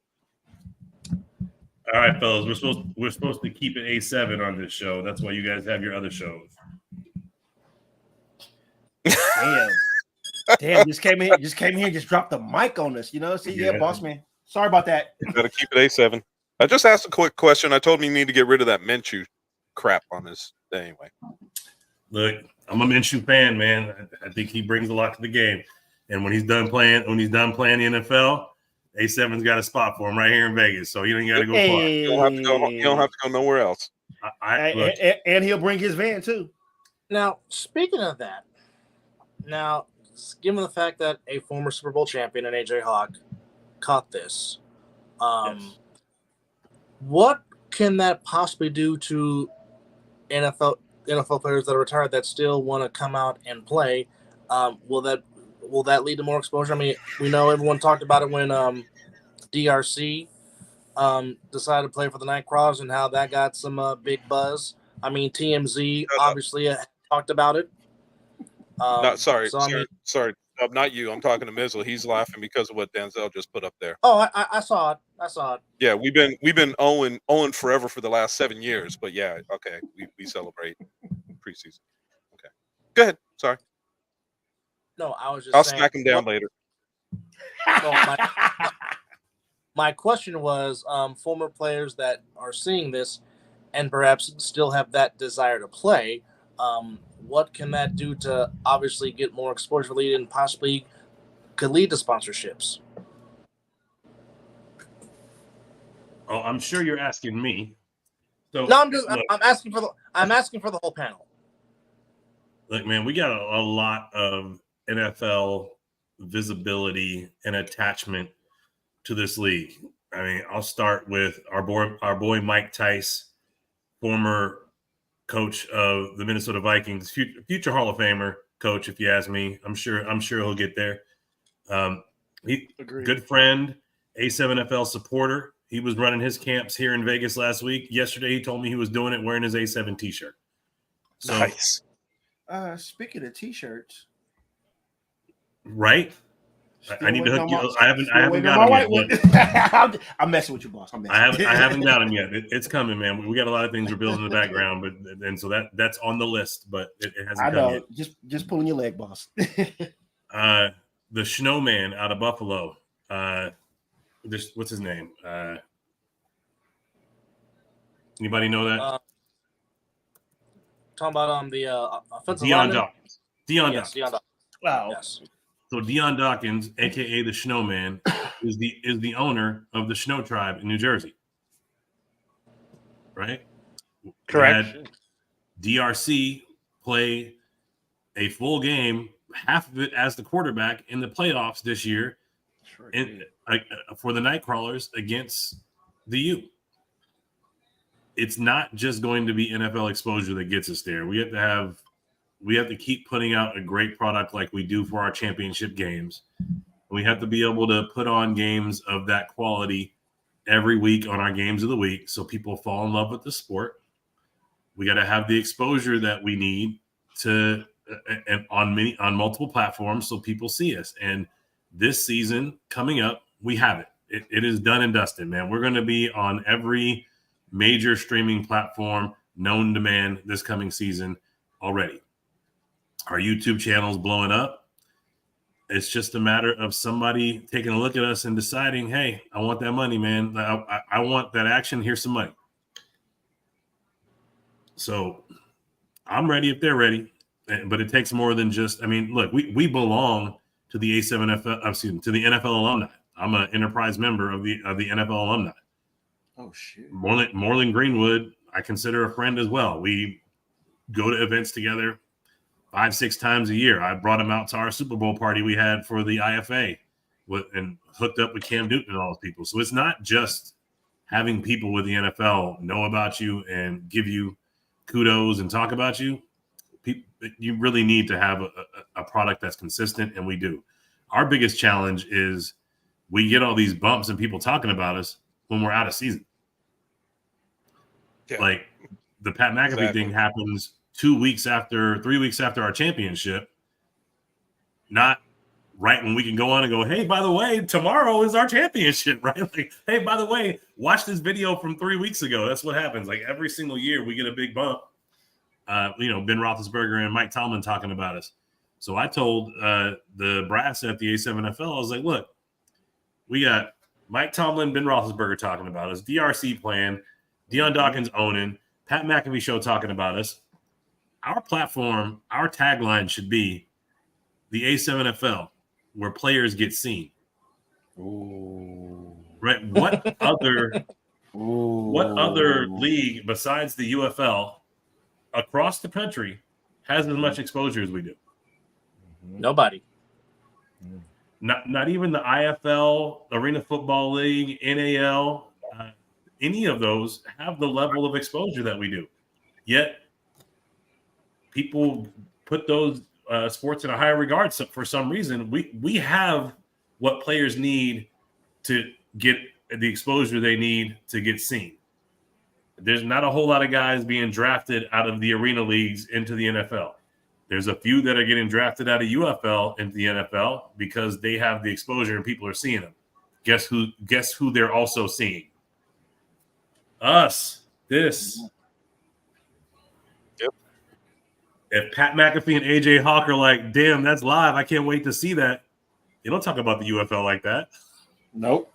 All right, fellas, we're supposed to keep it A7 on this show. That's why you guys have your other shows. Damn, just came here, just dropped the mic on us. You know, see, yeah, boss man. Sorry about that. Gotta keep it A7. I just asked a quick question. I told him you need to get rid of that Minshew crap on this. Anyway. Look, I'm a Minshew fan, man. I think he brings a lot to the game. And when he's done playing the NFL, A7's got a spot for him right here in Vegas. So you don't got to go far. You don't have to go nowhere else. And he'll bring his van too. Now, speaking of that, given the fact that a former Super Bowl champion and AJ Hawk caught this, Yes. what can that possibly do to NFL players that are retired that still want to come out and play? Will that lead to more exposure? I mean, we know everyone talked about it when DRC decided to play for the Nightcrawlers and how that got some big buzz. I mean, TMZ obviously talked about it. Sorry. Not you. I'm talking to Mizzle. He's laughing because of what Denzel just put up there. Oh, I saw it. Yeah, we've been owing forever for the last 7 years. But yeah, okay, we celebrate preseason. Okay, go ahead. Sorry. No, I was just. I'll saying, smack him down later. No, my question was, former players that are seeing this and perhaps still have that desire to play, what can that do to obviously get more exposure lead and possibly could lead to sponsorships? Oh, I'm sure you're asking me. So No, I'm asking for the whole panel. Look, man, we got a lot of NFL visibility and attachment to this league. I mean, I'll start with our boy Mike Tice, former coach of the Minnesota Vikings, future Hall of Famer coach, if you ask me. I'm sure he'll get there. Good friend, A7FL supporter. He was running his camps here in Vegas last week. Yesterday, he told me he was doing it wearing his A7 T-shirt. So, Nice. Speaking of T-shirts, right? I need to hook you. I haven't got him yet. I'm messing with you, boss. I haven't got him yet. It's coming, man. We got a lot of things we're building in the background, so that's on the list, but it hasn't come yet. Just pulling your leg, boss. The Snowman out of Buffalo. What's his name? Anybody know that? Talking about the offensive Deion lineman? Dawkins. Deion Yes, Dawkins. Deion Dawkins. Wow. Yes. So Deion Dawkins, aka the Snowman, is the owner of the Snow Tribe in New Jersey. Right? Correct. We had DRC play a full game, half of it as the quarterback in the playoffs this year, for the Nightcrawlers against the U. It's not just going to be NFL exposure that gets us there. We have to keep putting out a great product like we do for our championship games. We have to be able to put on games of that quality every week on our games of the week so people fall in love with the sport. We got to have the exposure that we need to and on multiple platforms so people see us. And this season coming up, we have it. It is done and dusted, man. We're going to be on every major streaming platform known to man this coming season already. Our YouTube channel is blowing up. It's just a matter of somebody taking a look at us and deciding, hey, I want that money, man. I want that action. Here's some money. So I'm ready if they're ready. But it takes more than just, I mean, look, we belong to the A7FL, excuse me, to the NFL alumni. I'm an enterprise member of the NFL alumni. Oh, shit. Moreland Greenwood, I consider a friend as well. We go to events together 5-6 times a year. I brought him out to our Super Bowl party we had for the IFA and hooked up with Cam Newton and all those people. So it's not just having people with the NFL know about you and give you kudos and talk about you. You really need to have a product that's consistent, and we do. Our biggest challenge is we get all these bumps and people talking about us when we're out of season. Yeah. Like the Pat McAfee thing happens 3 weeks after our championship, not right when we can go on and go, hey, by the way, tomorrow is our championship, right? Like, hey, by the way, watch this video from 3 weeks ago. That's what happens. Like every single year we get a big bump. Ben Roethlisberger and Mike Tomlin talking about us. So I told the brass at the A7FL, I was like, look, we got Mike Tomlin, Ben Roethlisberger talking about us, DRC plan, Deion Dawkins owning, Pat McAfee show talking about us. Our platform, our tagline should be the A7FL, where players get seen. Ooh. Right? What other league besides the UFL across the country has as much exposure as we do? Nobody. Not even the IFL, Arena Football League, NAL, any of those have the level of exposure that we do. Yet people put those sports in a higher regard for some reason. We have what players need to get the exposure they need to get seen. There's not a whole lot of guys being drafted out of the arena leagues into the NFL. There's a few that are getting drafted out of UFL into the NFL because they have the exposure and people are seeing them. Guess who they're also seeing? Us. This. Yep. If Pat McAfee and AJ Hawk are like, damn, that's live, I can't wait to see that. They don't talk about the UFL like that. Nope.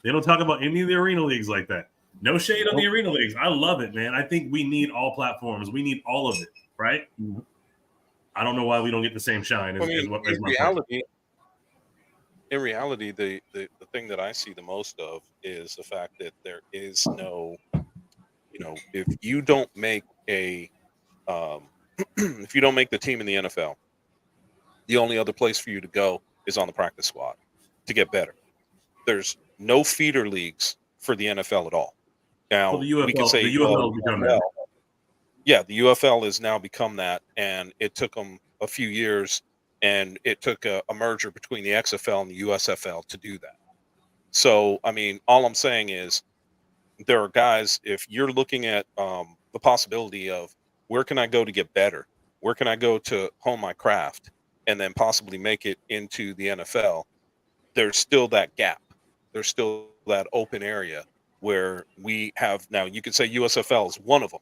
They don't talk about any of the arena leagues like that. No shade on the arena leagues. I love it, man. I think we need all platforms. We need all of it, right? Mm-hmm. I don't know why we don't get the same shine as in reality, the thing that I see the most of is the fact that there is no, if you don't make if you don't make the team in the NFL, the only other place for you to go is on the practice squad to get better. There's no feeder leagues for the NFL at all. Now, the UFL, we can say the UFL has become that. Yeah, the UFL has now become that, and it took them a few years, and it took a merger between the XFL and the USFL to do that. So, I mean, all I'm saying is there are guys, if you're looking at the possibility of where can I go to get better? Where can I go to hone my craft and then possibly make it into the NFL? There's still that gap. There's still that open area where we have now, you could say USFL is one of them,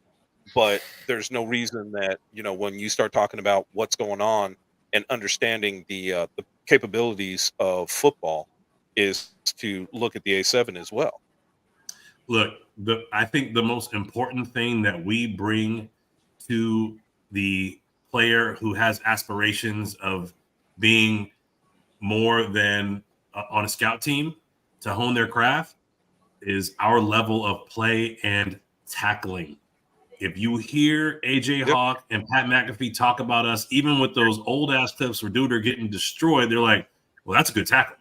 but there's no reason that, when you start talking about what's going on and understanding the capabilities of football is to look at the A7 as well. Look, I think the most important thing that we bring to the player who has aspirations of being more than on a scout team to hone their craft is our level of play and tackling. If you hear AJ Hawk and Pat McAfee talk about us, even with those old ass clips where dude are getting destroyed, they're like, well, that's a good tackle.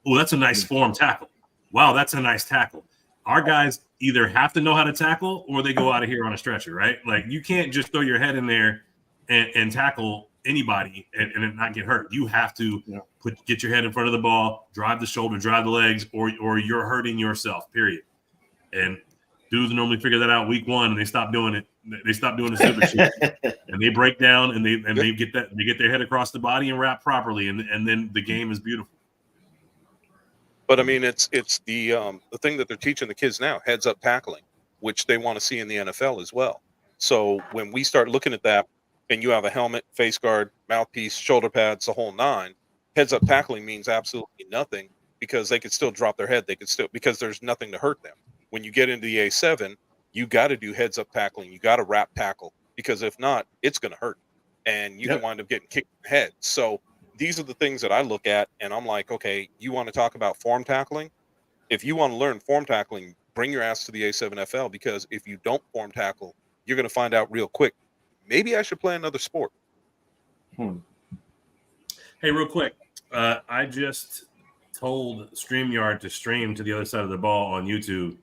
Oh, that's a nice form tackle. Wow, that's a nice tackle. Our guys either have to know how to tackle or they go out of here on a stretcher, right? Like you can't just throw your head in there and tackle anybody and not get hurt. You have to get your head in front of the ball, drive the shoulder, drive the legs, or you're hurting yourself, period. And dudes normally figure that out week one and they stop doing it. They stop doing the stupid shit and they break down and they get their head across the body and wrap properly. And then the game is beautiful. But I mean, it's the thing that they're teaching the kids now, heads up tackling, which they want to see in the NFL as well. So when we start looking at that and you have a helmet, face guard, mouthpiece, shoulder pads, the whole nine, heads up tackling means absolutely nothing because they could still drop their head. They could still, because there's nothing to hurt them. When you get into the A7, you got to do heads up tackling. You got to wrap tackle because if not, it's going to hurt and you can wind up getting kicked in the head. So these are the things that I look at and I'm like, okay, you want to talk about form tackling? If you want to learn form tackling, bring your ass to the A7FL because if you don't form tackle, you're going to find out real quick. Maybe I should play another sport. Hey, real quick. I just told StreamYard to stream to the other side of the ball on YouTube.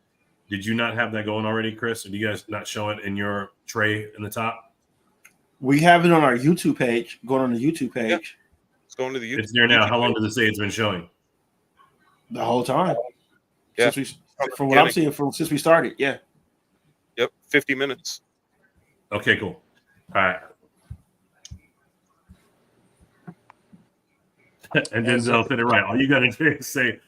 Did you not have that going already, Chris? Or do you guys not show it in your tray in the top? We have it on our YouTube page. Going on the YouTube page. Yeah. It's going to the YouTube. It's there now. YouTube How long page. does it say it's been showing? The whole time. Yeah. From what I'm seeing, since we started, yeah. Yep, 50 minutes. Okay, cool. All right. And Denzel said it right. All you got to do is say,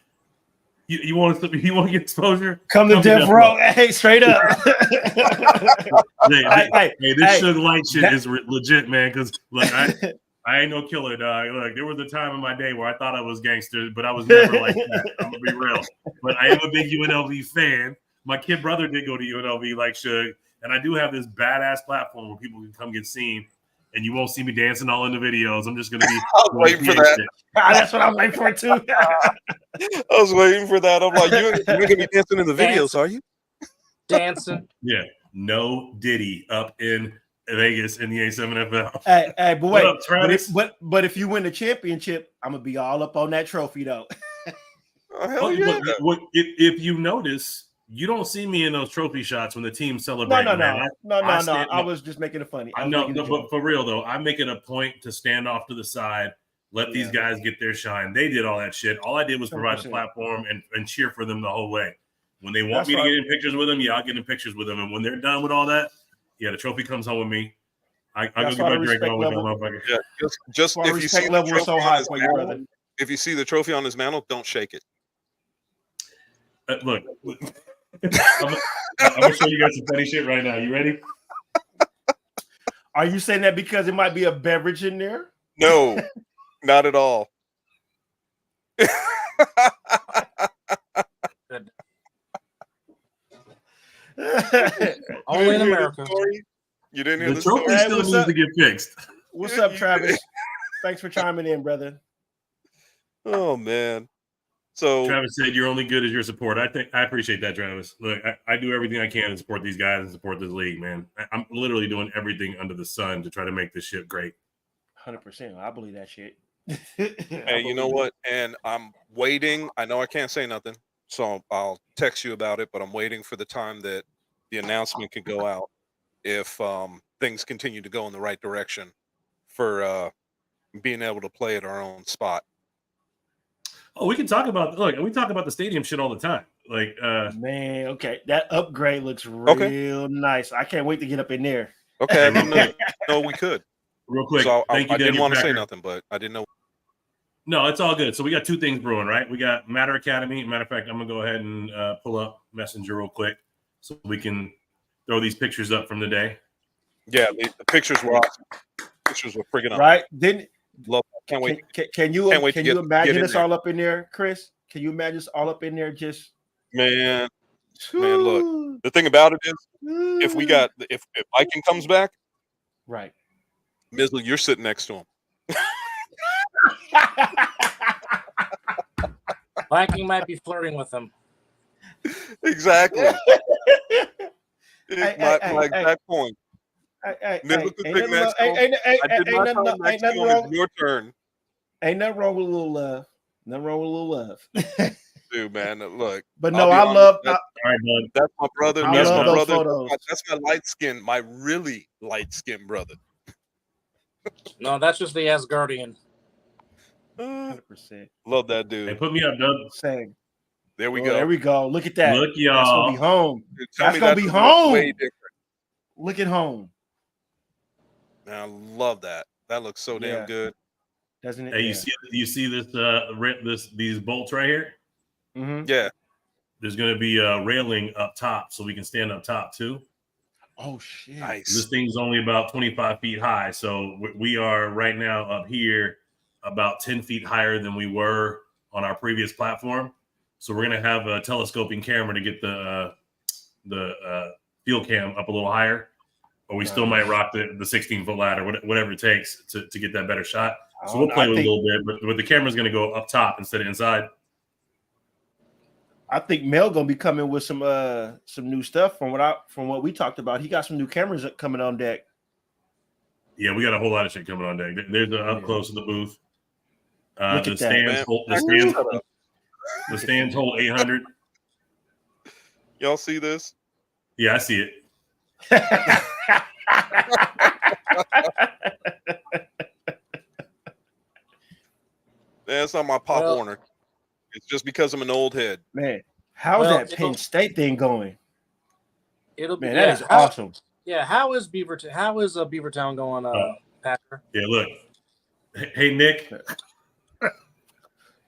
"You want to get exposure? Come to Death Row." Hey, straight up. Hey, this Suge Light shit is legit, man. Because look, I ain't no killer, dog. Look, there was a time in my day where I thought I was gangster, but I was never like that. I'm gonna be real. But I am a big UNLV fan. My kid brother did go to UNLV like Suge, and I do have this badass platform where people can come get seen. And you won't see me dancing all in the videos. I'm just gonna be waiting for that. That's what I'm waiting for too. I was waiting for that. I'm like, you're gonna be dancing in the videos, are you? Dancing. Yeah, no Diddy up in Vegas in the A7FL. Hey, but wait, What up, Travis? but if you win the championship, I'm gonna be all up on that trophy though. Oh, hell yeah. If you notice, you don't see me in those trophy shots when the team celebrates. No. I was just making it funny. I know, but for real though, I'm making a point to stand off to the side, let these guys get their shine. They did all that shit. All I did was provide 100%. a platform and cheer for them the whole way. When they want me to get in pictures with them, I'll get in pictures with them. And when they're done with all that, the trophy comes home with me. I go get my drink on with that motherfucker. Yeah, just if you see level is so high for you, mantle, brother. if you see the trophy on his mantle, don't shake it. Look, I'm gonna show you guys some funny shit right now. You ready? Are you saying that because it might be a beverage in there? No, not at all. Only in America. You didn't hear The the trophy story? still needs to get fixed. What's up, Travis? Thanks for chiming in, brother. Oh man. So Travis said you're only good as your support. I appreciate that, Travis. Look, I do everything I can to support these guys and support this league, man. I'm literally doing everything under the sun to try to make this shit great. 100%. I believe that shit. hey, you know what? And I'm waiting. I know I can't say nothing, so I'll text you about it, but I'm waiting for the time that the announcement can go out if things continue to go in the right direction for being able to play at our own spot. Oh, we can talk about we talk about the stadium shit all the time. Like man, okay. That upgrade looks real nice. I can't wait to get up in there. Okay, I didn't know we could. Real quick, So I thank you, didn't Daniel want to say Packer. nothing, but I didn't know. No, it's all good. So we got two things brewing, right? We got Matter Academy. Matter of fact, I'm gonna go ahead and pull up Messenger real quick so we can throw these pictures up from the day. Yeah, the pictures were awesome. Pictures were friggin' awesome. Right? Didn't Love. Can't wait. Can you Can't wait to get imagine in us there. all up in there, Chris? Can you imagine us all up in there just Man, look. The thing about it is, if Viking comes back, right. Mizzle, you're sitting next to him. Viking might be flirting with him. Exactly. Hey, my exact point. Mizzle could pick next to him. I did my time next to him. It's your turn. Ain't nothing wrong with a little love. Nothing wrong with a little love. Dude, man, look. But I'll no, be I honest, love that's my brother. I That's love my those brother. photos. That's my light skin, my really light skinned brother. No, that's just the Asgardian. 100%. Love that Hey, dude. put me up, Doug. Same. There we Oh, go. there we go. Look at that. Look, That's gonna y'all. be home. Dude, tell That's me gonna be that's home. way different. Look at home. Man, I love that. That looks so damn Yeah. good. Doesn't it? Hey, you see this these bolts right here? Mm-hmm. Yeah. There's going to be a railing up top so we can stand up top too. Oh shit. Nice. This thing's only about 25 feet high, so we are right now up here about 10 feet higher than we were on our previous platform. So we're going to have a telescoping camera to get the field cam up a little higher, but we still might rock the 16-foot ladder, whatever it takes to get that better shot. So we'll play with it a little bit, but the camera's going to go up top instead of inside. I think Mel gonna be coming with some new stuff from what we talked about. He got some new cameras coming on deck. Yeah, we got a whole lot of shit coming on deck. There's the up close of the booth. Look The at stands that. the stands hold 800. Y'all see this? Yeah, I see it. That's not my Pop Well- Warner. It's just because I'm an old head. Man, how's Well, that Penn State thing going? It'll be Man, that is how- awesome. Yeah, how is Beavertown going, Packer? Yeah, look. Hey, Nick.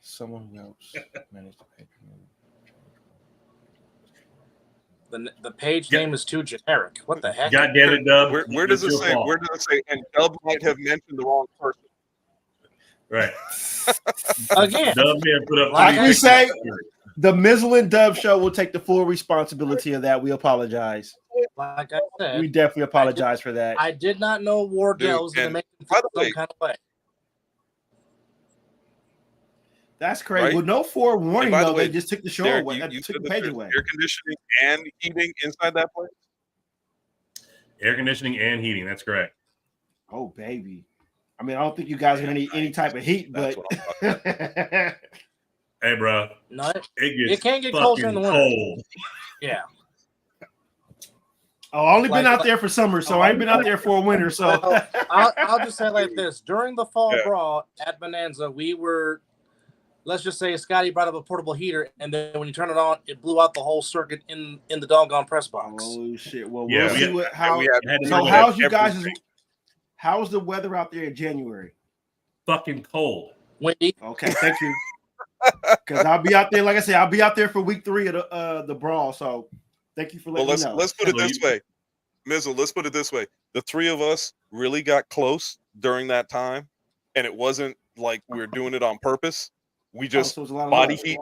Someone who helps manage the paper. The page name is too generic. What the heck? God damn it, Dub. Where does it It's your say? fault. Where does it say? And Dub might have mentioned the wrong person. Right. Again, Dub may have put up Like we 3 say, the Mizzle and Dub show will take the full responsibility of that. We apologize. like I said, We definitely apologize for that. I did not know Wardell was going to and make it by the some way- kind of way. That's crazy. Right? With no forewarning, And by the though, way, they just took the show Derek, away. you Took said the that page there's away. air conditioning and heating inside that place? air conditioning and heating. That's correct. Oh, baby. I mean, I don't think you guys are going to need any type of heat, That's but what I'm talking Hey, bro. No, It gets can't get colder in the winter. cold. yeah. I only been Like- out there for summer, so I ain't been out there for a winter. So Well, I'll just say it like this: during the fall Yeah. brawl at Bonanza, we were, let's just say, Scotty brought up a portable heater, and then when you turn it on, it blew out the whole circuit in the doggone press box. oh shit. Well, Yeah, we'll we see had- what about. how. We had- had to So do how's you guys? everything. How's the weather out there in January? Fucking cold. Windy. Okay, thank you. Because I'll be out there, like I said, I'll be out there for week 3 of the brawl. So thank you for Well, letting me know. let's put it So this way, Mizzle. Let's put it this way: the three of us really got close during that time, and it wasn't like we were doing it on purpose. We just so it's a lot of body love. heat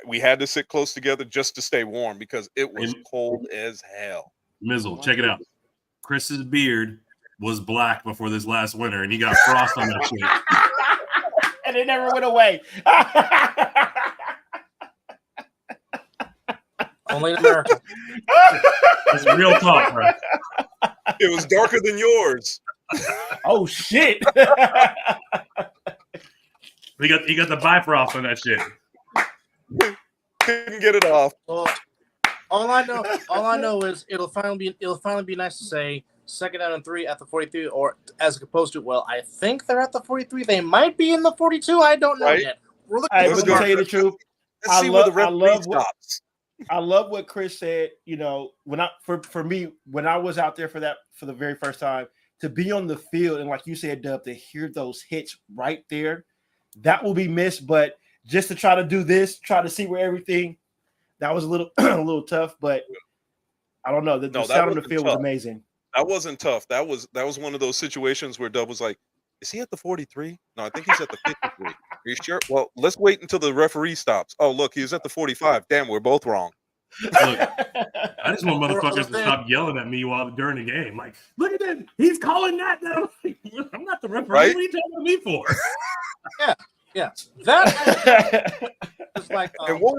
we had to sit close together just to stay warm because it was cold as hell. Mizzle, check it out. Chris's beard was black before this last winter, and he got frost on that shit. And it never went away. Only in America. It's real talk, bro. It was darker than yours. Oh shit. He got the Bifrost on that shit. Couldn't get it off. Well, all I know is it'll finally be nice to say 2nd down and 3 at the 43, or as opposed to, well, I think they're at the 43. They might be in the 42. I don't know Right. yet. We're looking I for was the gonna tell you marker. the truth. Let's I see where the love- I referee love what- stops. I love what Chris said. You know, when for me, when I was out there for the very first time, to be on the field and like you said, Dub, to hear those hits right there, that will be missed. But just to try to do this, try to see where everything, that was a little a little tough. But I don't know. The No, that sound on the wasn't field was tough. amazing. That wasn't tough. That was one of those situations where Dub was like, "Is he at the 43? No, I think he's at the 53. Are you sure? Well, let's wait until the referee stops. Oh, look, he's at the 45. Damn, we're both wrong." Look, I just want motherfuckers to stop yelling at me during the game. Like, look at that. He's calling that now. I'm not the referee. Right? What are you telling me for? Yeah, that is like. And what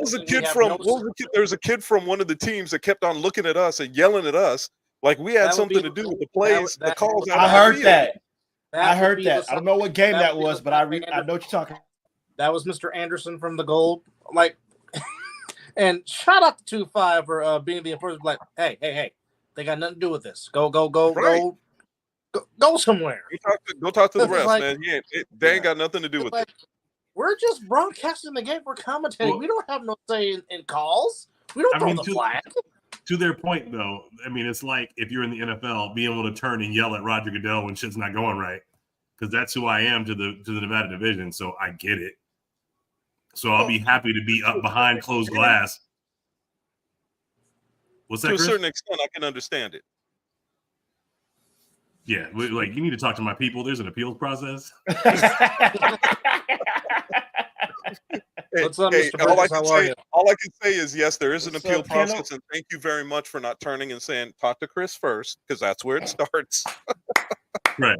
was the kid from? What was the kid? There was a kid from one of the teams that kept on looking at us and yelling at us like we had That would something be- to do with the plays, the that- calls. out I on the heard field. that. I would heard be that. the I don't know what game that that would be was, the but I second know what you're talking. That was Mr. Anderson from the Gold. Like, and shout out to 2-5 for being the first. Like, hey, they got nothing to do with this. Go Right. go somewhere. Go talk to the It's refs, like- man. They ain't got nothing to do with Like, it. we're just broadcasting the game. We're commentating. Well- we don't have no say in calls. We don't I throw mean, the to- flag. To their point, though, I mean, it's like if you're in the NFL, being able to turn and yell at Roger Goodell when shit's not going right, because that's who I am to the Nevada division. So I get it. So I'll be happy to be up behind closed glass. What's that, To a Chris? certain extent, I can understand it. Yeah, like you need to talk to my people. There's an appeals process. What's up, Hey, Mr. Burgess? How are you? all I can say is yes, there is an What's appeal up, Kendall? process, and thank you very much for not turning and saying talk to Chris first, because that's where it starts. Right.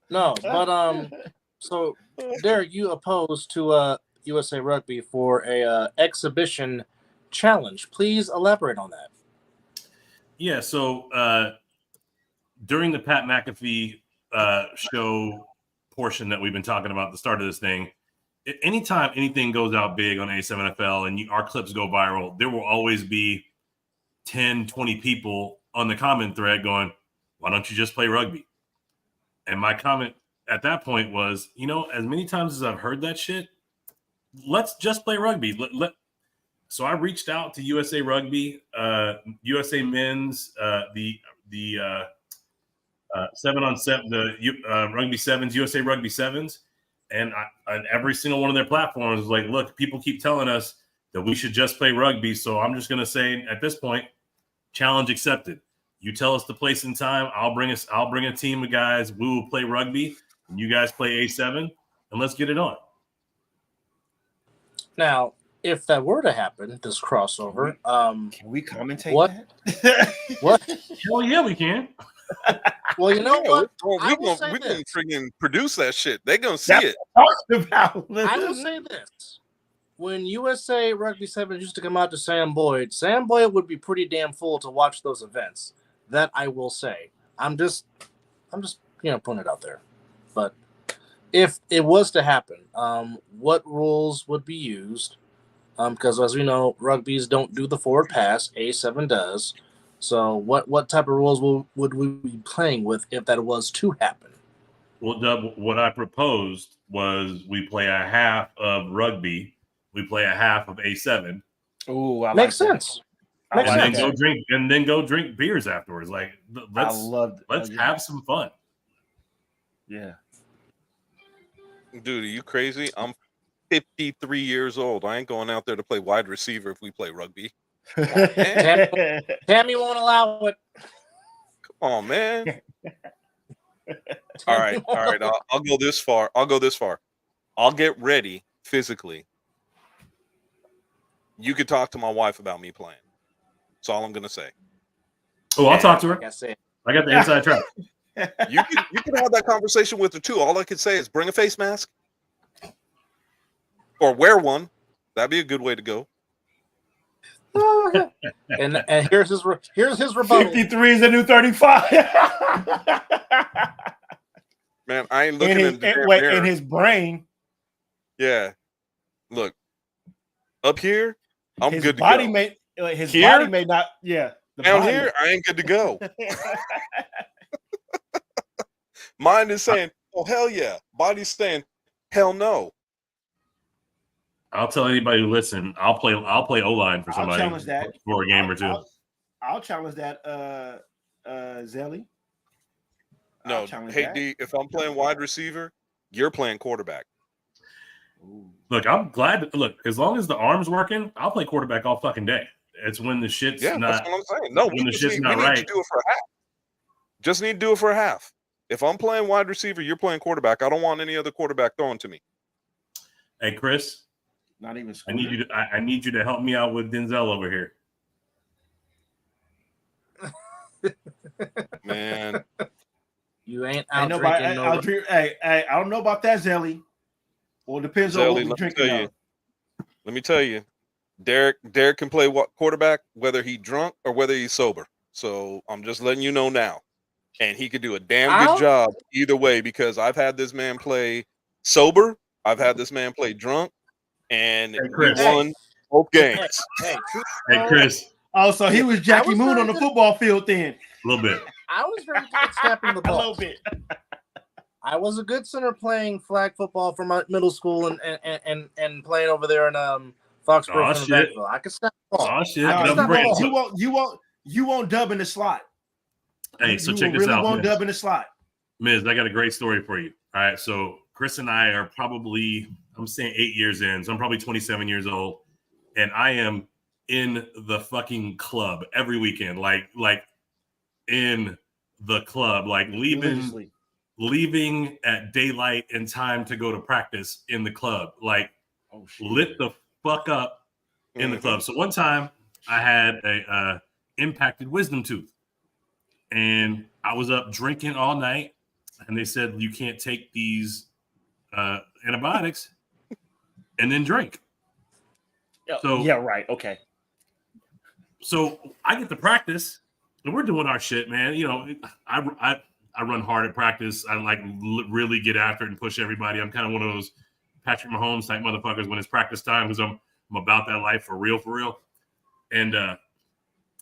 No, but so Derek, you opposed to USA Rugby for a exhibition challenge. Please elaborate on that. Yeah. So during the Pat McAfee show portion that we've been talking about at the start of this thing, anytime anything goes out big on A7FL and our clips go viral, there will always be 10, 20 people on the comment thread going, why don't you just play rugby? And my comment at that point was, as many times as I've heard that shit, let's just play rugby. So I reached out to USA Rugby, USA Men's, the 7-on-7, the Rugby Sevens, USA Rugby Sevens, and every single one of their platforms was like, look, people keep telling us that we should just play rugby, so I'm just going to say at this point, challenge accepted. You tell us the place and time, I'll bring a team of guys, we will play rugby, and you guys play A7, and let's get it on. Now, if that were to happen, this crossover, Can we commentate what? that? What? Hell yeah, we can. Well, you know what? I will say We can this. freaking produce that shit. They gonna see That's it. About. I will say this. When USA Rugby 7 used to come out to Sam Boyd would be pretty damn full to watch those events. That I will say. I'm just putting it out there. But if it was to happen, what rules would be used? Because as we know, rugbies don't do the forward pass. A7 does. So what type of rules would we be playing with if that was to happen? Well, Dub, what I proposed was we play a half of rugby, we play a half of A7. Ooh, I Makes like that. sense. I Makes like And sense. then go drink beers afterwards. Like let's have some fun. Yeah. Dude, are you crazy? I'm 53 years old. I ain't going out there to play wide receiver if we play rugby. Tammy won't allow it. Come on, man. All right. I'll go this far. I'll get ready physically. You could talk to my wife about me playing. That's all I'm gonna say. Oh, I'll talk to her. Like I said, I got the inside track. You can have that conversation with her too. All I could say is bring a face mask or wear one. That'd be a good way to go. and here's his rebuttal. 53 is the new 35. Man, I ain't looking in the damn mirror. In his brain. Yeah. Look, up here, I'm his good to body go. His Here? body may not. Yeah. the Down body- here, I ain't good to go. Mind is saying, oh, hell yeah. Body's saying, hell no. I'll tell anybody who listen. I'll play O-line for I'll somebody challenge that. for a game or two. I'll challenge that, Zelly. No, I'll challenge hey, that. D, if I'm playing wide receiver, you're playing quarterback. Look, I'm glad. Look, as long as the arm's working, I'll play quarterback all fucking day. It's when the shit's Yeah, not. that's what I'm saying. No, when we the just shit's need, not we need right. to do it for a half. Just need to do it for a half. If I'm playing wide receiver, you're playing quarterback. I don't want any other quarterback throwing to me. Hey, Chris, Not even. I need you to. I need you to help me out with Denzel over here. Man, You ain't I out know drinking about. no. Hey, I don't know about that, Zelly. Well, it depends on Zelly, what we're let me drinking. tell you. Let me tell you, Derek can play quarterback whether he's drunk or whether he's sober. So I'm just letting you know now. And he could do a damn I'll- good job either way because I've had this man play sober, I've had this man play drunk, and Hey, we Chris. won both games. Hey, Hey, Chris, Oh, so he was Jackie was Moon very on the good. football field then. a little bit. I was very good at snapping the A little ball. bit. I was a good center playing flag football for my middle school and playing over there in Foxborough Aw, and shit. Vanderbilt. I could snap the ball. Oh shit! I No, can Dub stop Brand. all. you won't dub in the slot. Hey, so you check this really out, won't Miz. dub in the slot. Miz, I got a great story for you. All right, so Chris and I are probably, I'm saying 8 years in, so I'm probably 27 years old, and I am in the fucking club every weekend, like in the club, like Religiously. leaving at daylight in time to go to practice in the club, like Oh shit. lit the fuck up in the club. So one time I had a impacted wisdom tooth, and I was up drinking all night, and they said you can't take these antibiotics and then drink. So yeah, right. Okay. So I get to practice, and we're doing our shit, man. You know, I run hard at practice. I like really get after it and push everybody. I'm kind of one of those Patrick Mahomes type motherfuckers when it's practice time, because I'm about that life for real. And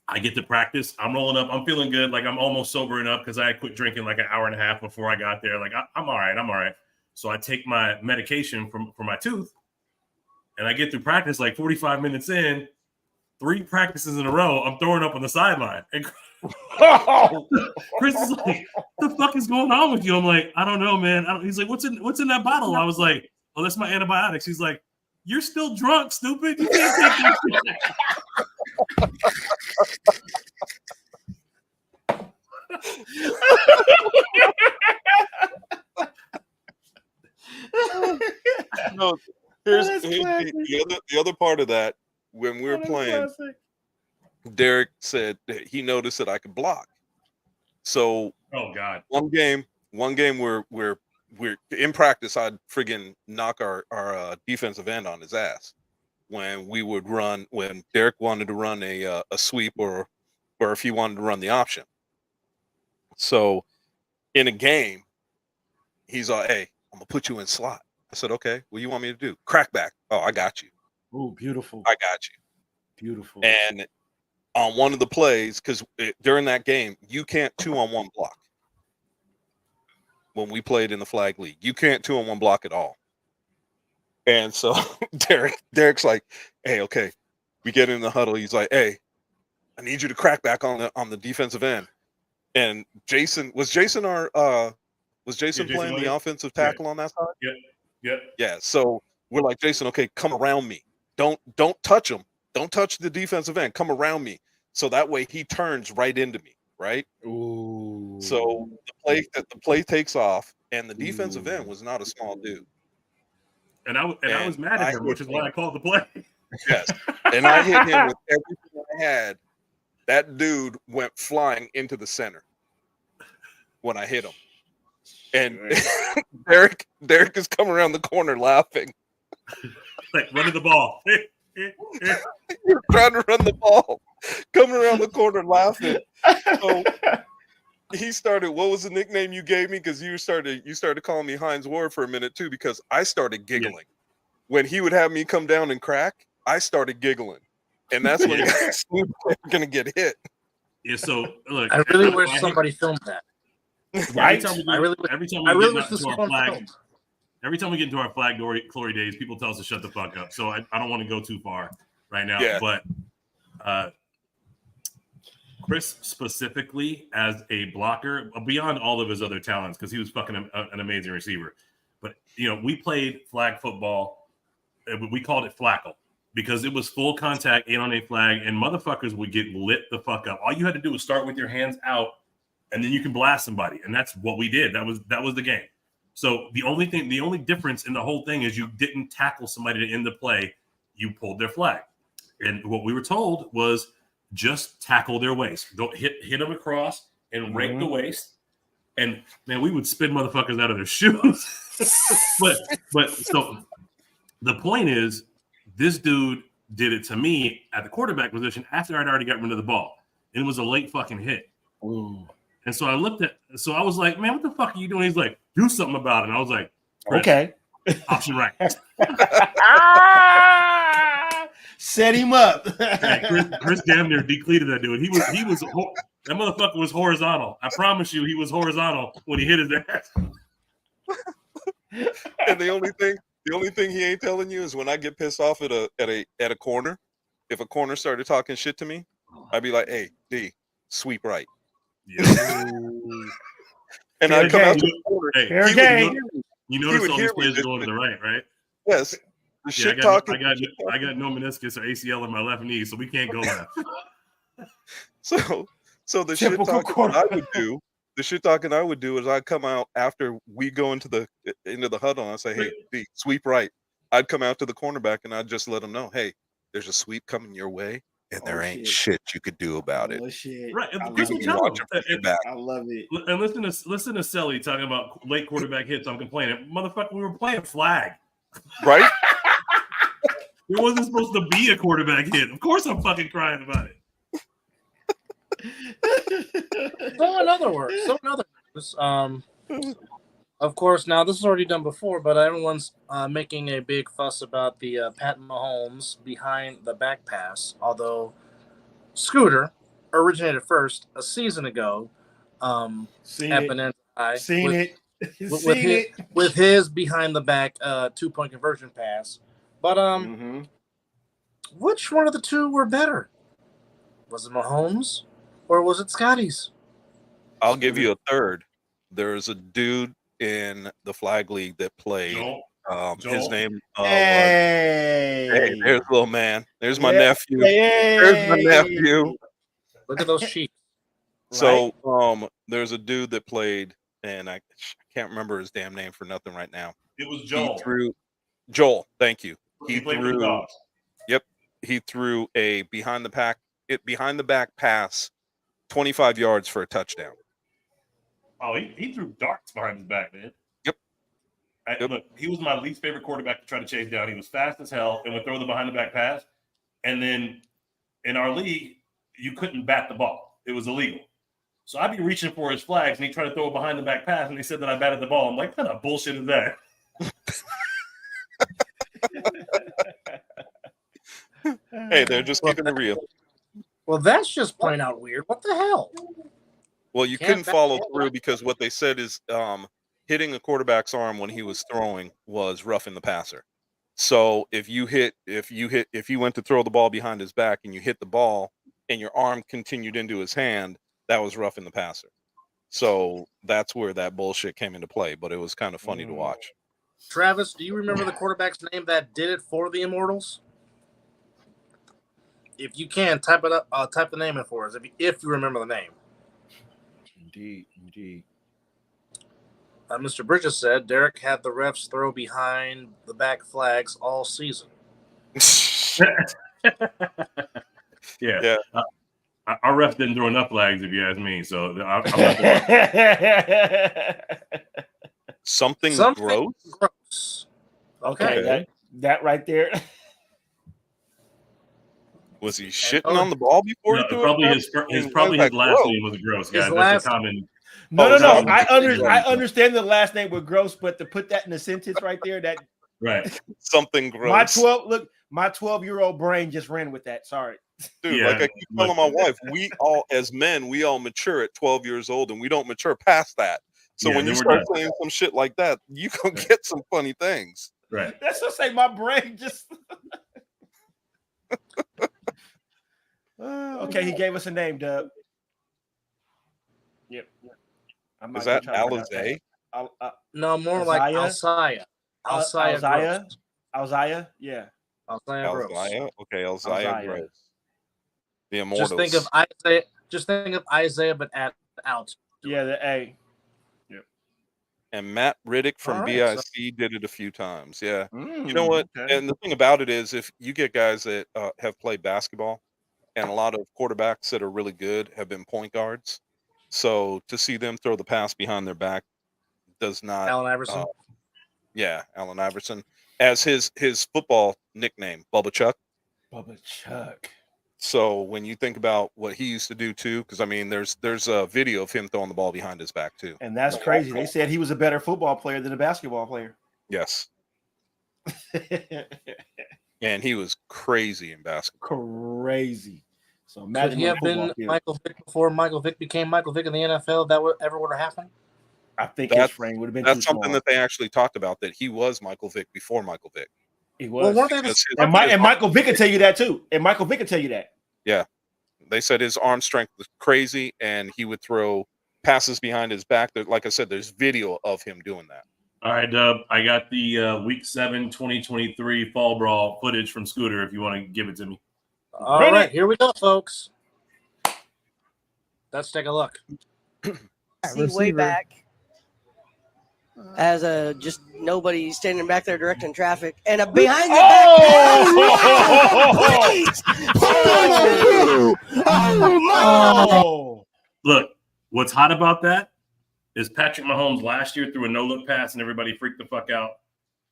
I get to practice. I'm rolling up. I'm feeling good. Like I'm almost sobering up because I quit drinking like an hour and a half before I got there. Like I'm all right. So I take my medication for my tooth, and I get through practice like 45 minutes in. 3 practices in a row, I'm throwing up on the sideline. And Chris is like, "What the fuck is going on with you?" I'm like, "I don't know, man." He's like, "What's in that bottle?" I was like, "Oh, that's my antibiotics." He's like, "You're still drunk, stupid. You can't take that shit." No, here's the other part of that. When we were playing, Derek said that he noticed that I could block. So, oh god, one game we're in practice. I'd friggin' knock our defensive end on his ass when we would run. When Derek wanted to run a sweep or if he wanted to run the option. So, in a game, he's like, "Hey, I'm gonna put you in slot." I said, "Okay, what do you want me to do? Crack back." "Oh, I got you." Oh, beautiful. "I got you." Beautiful. And on one of the plays, because during that game, you can't 2-on-1 block. When we played in the flag league, you can't 2-on-1 block at all. And so Derek's like, "Hey, okay." We get in the huddle. He's like, "Hey, I need you to crack back on the defensive end." And Jason playing the offensive tackle on that side? Yeah. So we're like, "Jason, okay, come around me. Don't touch him. Don't touch the defensive end. Come around me." So that way he turns right into me, right? Ooh. So the play takes off, and the defensive end was not a small dude. And I was mad at him, which is why I called the play. Yes. And I hit him with everything I had. That dude went flying into the center when I hit him. And Derek is coming around the corner laughing. Like running the ball. You're trying to run the ball. Coming around the corner laughing. So he started, what was the nickname you gave me? Because you started calling me Heinz Ward for a minute too, because I started giggling. Yeah. When he would have me come down and crack, I started giggling. And that's when we're going to get hit. Yeah, so look. I really wish somebody filmed that. Right? Every time we get into our flag glory days, people tell us to shut the fuck up. So I don't want to go too far right now. Yeah. But Chris specifically as a blocker, beyond all of his other talents, because he was fucking an amazing receiver. But, you know, we played flag football. We called it flackle because it was full contact 8-on-8 flag, and motherfuckers would get lit the fuck up. All you had to do was start with your hands out, and then you can blast somebody. And that's what we did. That was the game. So the only difference in the whole thing is you didn't tackle somebody to end the play. You pulled their flag. And what we were told was just tackle their waist. Don't hit them across and rake the waist. And man, we would spin motherfuckers out of their shoes. but so the point is, this dude did it to me at the quarterback position after I'd already got rid of the ball. And it was a late fucking hit. Ooh. And so I was like, "Man, what the fuck are you doing?" He's like, "Do something about it." And I was like, "Okay, option right." Set him up. Chris damn near decleated that dude. He was that motherfucker was horizontal. I promise you, he was horizontal when he hit his ass. And the only thing he ain't telling you is when I get pissed off at a corner, if a corner started talking shit to me, I'd be like, "Hey, D, sweep right." Yeah. And I'd come out to the corner. Hey, you notice all these players are going to the right? Yes. I got no meniscus or ACL in my left knee, so we can't go left. So the shit talking that I would do, the shit talking I would do is I'd come out after we go into the huddle and I say, hey, D, sweep right. I'd come out to the cornerback and I'd just let them know, hey, there's a sweep coming your way, and there ain't shit you could do about it. Oh, shit. Right. I Chris love will it. tell Watch him. it from your back. I love it. And listen to Selly talking about late quarterback hits. I'm complaining, motherfucker. We were playing flag. Right? There wasn't supposed to be a quarterback hit. Of course, I'm fucking crying about it. So in other words, of course, now this is already done before, but everyone's making a big fuss about the Pat Mahomes behind the back pass. Although Scooter originated first a season ago Seen at it. Bonanza High Seen it. with his behind the back 2-point conversion pass. But which one of the two were better? Was it Mahomes or was it Scotty's? I'll give you a third. There's a dude in the flag league that played. Joel? His name was Hey, there's little man. There's my Yeah. nephew. Hey. There's my nephew. Look at those sheets. So there's a dude that played, and I can't remember his damn name for nothing right now. It was Joel. He threw Joel. Thank you. He played for the Dogs. Yep. He threw a behind the back pass, 25 yards for a touchdown. Oh, he threw darts behind his back, man. Yep. Look, he was my least favorite quarterback to try to chase down. He was fast as hell and would throw the behind the back pass. And then in our league, you couldn't bat the ball. It was illegal. So I'd be reaching for his flags, and he tried to throw a behind the back pass, and they said that I batted the ball. I'm like, what kind of bullshit is that? Hey, they're just keeping it real. Well, that's just plain out weird. What the hell? Well, you Can't couldn't back follow the ball. through because what they said is hitting a quarterback's arm when he was throwing was roughing the passer. So if you went to throw the ball behind his back and you hit the ball and your arm continued into his hand, that was roughing the passer. So that's where that bullshit came into play. But it was kind of funny to watch. Travis, do you remember the quarterback's name that did it for the Immortals? If you can, type it up. Type the name in for us. If you remember the name. Indeed. Mr. Bridges said Derek had the refs throw behind the back flags all season. Yeah. Our refs didn't throw enough flags, if you ask me. So I'm not Something gross. Okay, that right there. Was he shitting on the ball before he threw probably it? his last name was gross, guys. That's a common. No. I understand the last name was gross, but to put that in a sentence right there, that right. Something gross. My 12-year-old brain just ran with that. Sorry. Dude, like I keep telling my wife, we all as men, we all mature at 12 years old and we don't mature past that. So when you start saying some shit like that, you gonna get some funny things. Right. That's just like my brain just okay, he gave us a name, Dub. Yep. Is that Alizé? No, more like Alzaya. Alzaya? Yeah. Alzaya Gross. Okay, Alzaya Gross. The Immortals. Just think of Isaiah, but add out. Yeah, the A. Yep. And Matt Riddick from BIC did it a few times. Yeah. You know what? Okay. And the thing about it is, if you get guys that have played basketball, and a lot of quarterbacks that are really good have been point guards, so to see them throw the pass behind their back does not. Allen Iverson. Allen Iverson, as his football nickname, Bubba Chuck. Bubba Chuck. So when you think about what he used to do too, because I mean, there's a video of him throwing the ball behind his back too. And that's crazy. They said he was a better football player than a basketball player. Yes. And he was crazy in basketball. Crazy. So could he have been Michael Vick before Michael Vick became Michael Vick in the NFL? If that would have happened? I think his frame would have been. That's something that they actually talked about, that he was Michael Vick before Michael Vick. He was. Well, and Michael Vick can tell you that too. And Michael Vick can tell you that. Yeah. They said his arm strength was crazy and he would throw passes behind his back. Like I said, there's video of him doing that. All right, Dub. I got the Week 7 2023 Fall Brawl footage from Scooter if you want to give it to me. All right, here we go, folks. Let's take a look. see way back as a just nobody standing back there directing traffic and a behind the back pass. Please, Oh, Look, what's hot about that is Patrick Mahomes last year threw a no-look pass and everybody freaked the fuck out.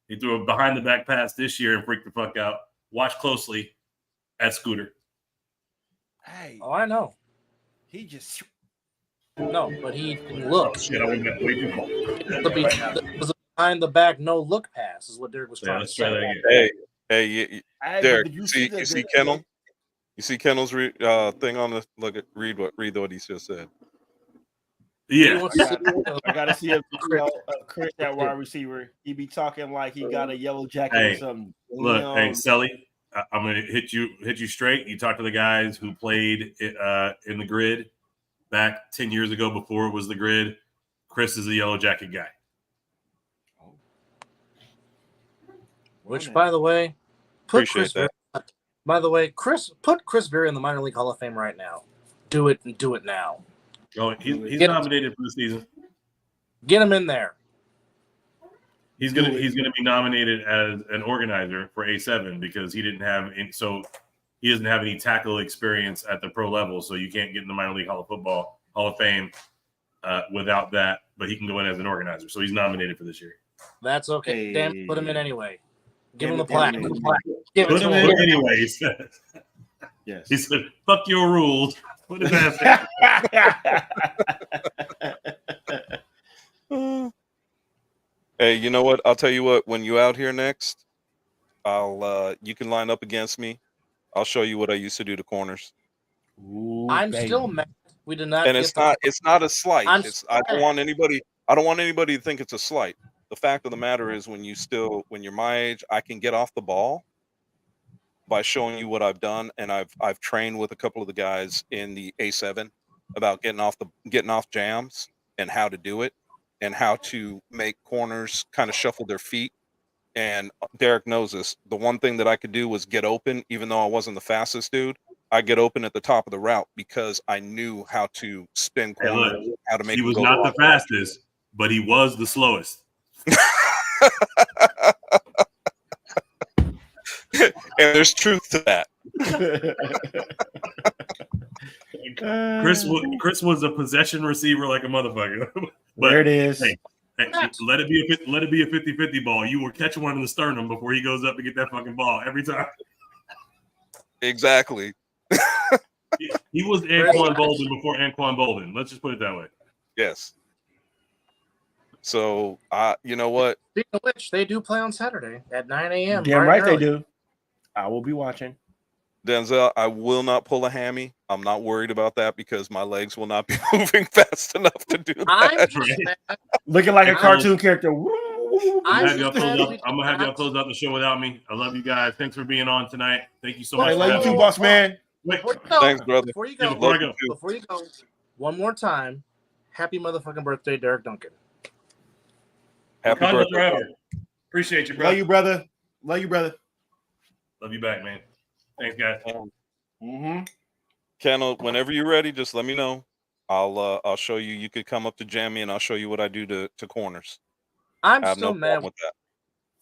He threw a behind-the-back pass this year and freaked the fuck out. Watch closely at Scooter. Hey, Oh, I know. he just. No, but he didn't look. Shit, I went back way too far. It was a behind the back no look pass is what Derek was Yeah, trying to let's try that say. again. Hey, Hey, but Derek, did you see the- Kennel? You see Kennel's thing on the read what he just said. He Yeah. wants to see I gotta see a video of Chris at wide receiver. He be talking like he got a yellow jacket Hey, or something. Look, hey, Selly, I'm gonna hit you straight. You talk to the guys who played in the grid back 10 years ago before it was the grid. Chris is a yellow jacket guy. Which, by the way, put Appreciate Chris. that. By the way, put Chris Berry in the minor league Hall of Fame right now. Do it and do it now. Oh, he's Get- nominated for the season. Get him in there. He's gonna be nominated as an organizer for A7 because he didn't have so he doesn't have any tackle experience at the pro level, so you can't get in the minor league Hall of Fame without that. But he can go in as an organizer, so he's nominated for this year. That's okay. Hey. Damn, put him in anyway. Give him Damn the it, plaque. damn it. Give him the plaque. Give it Put to him him. in anyway. He said. Yes. He said, "Fuck your rules." Put his ass in. Hey, you know what? I'll tell you what. When you out here next, you can line up against me. I'll show you what I used to do to corners. Ooh, I'm baby. still mad. We did not. And get it's not a slight. I'm I don't want anybody to think it's a slight. The fact of the matter is when you're my age, I can get off the ball by showing you what I've done, and I've trained with a couple of the guys in the A7 about getting off jams and how to do it and how to make corners kind of shuffle their feet. And Derek knows this. The one thing that I could do was get open, even though I wasn't the fastest dude. I get open at the top of the route because I knew how to spin Hey, corners, look, how to make. he them was go not the wrong. fastest, but he was the slowest. And there's truth to that. Chris was a possession receiver like a motherfucker. But There it is. hey, let it be a 50-50 ball. You will catch one in the sternum before he goes up to get that fucking ball every time. Exactly. He was Anquan Bolden before Anquan Bolden. Let's just put it that way. Yes. So you know what? Speaking of which, they do play on Saturday at 9 a.m. Damn right and they early. do. I will be watching. Denzel, I will not pull a hammy. I'm not worried about that because my legs will not be moving fast enough to do I'm that. just mad. Looking like a I'm- cartoon character. I'm I'm gonna just mad we have y'all did close out the show without me. I love you guys. Thanks for being on tonight. Thank you so I much. love you for too, having me. boss man. Wait, Before you go, Thanks, brother. Before you Yeah, go, before I go. one more time. Happy motherfucking birthday, Derek Duncan. Happy Wakanda birthday. forever. Appreciate you, bro. Love you, brother. Love you, brother. Love you back, man. Thanks, guys. Mm-hmm. Kendall, whenever you're ready, just let me know. I'll show you. You could come up to Jammy and I'll show you what I do to corners. I'm I have still no mad. problem with that.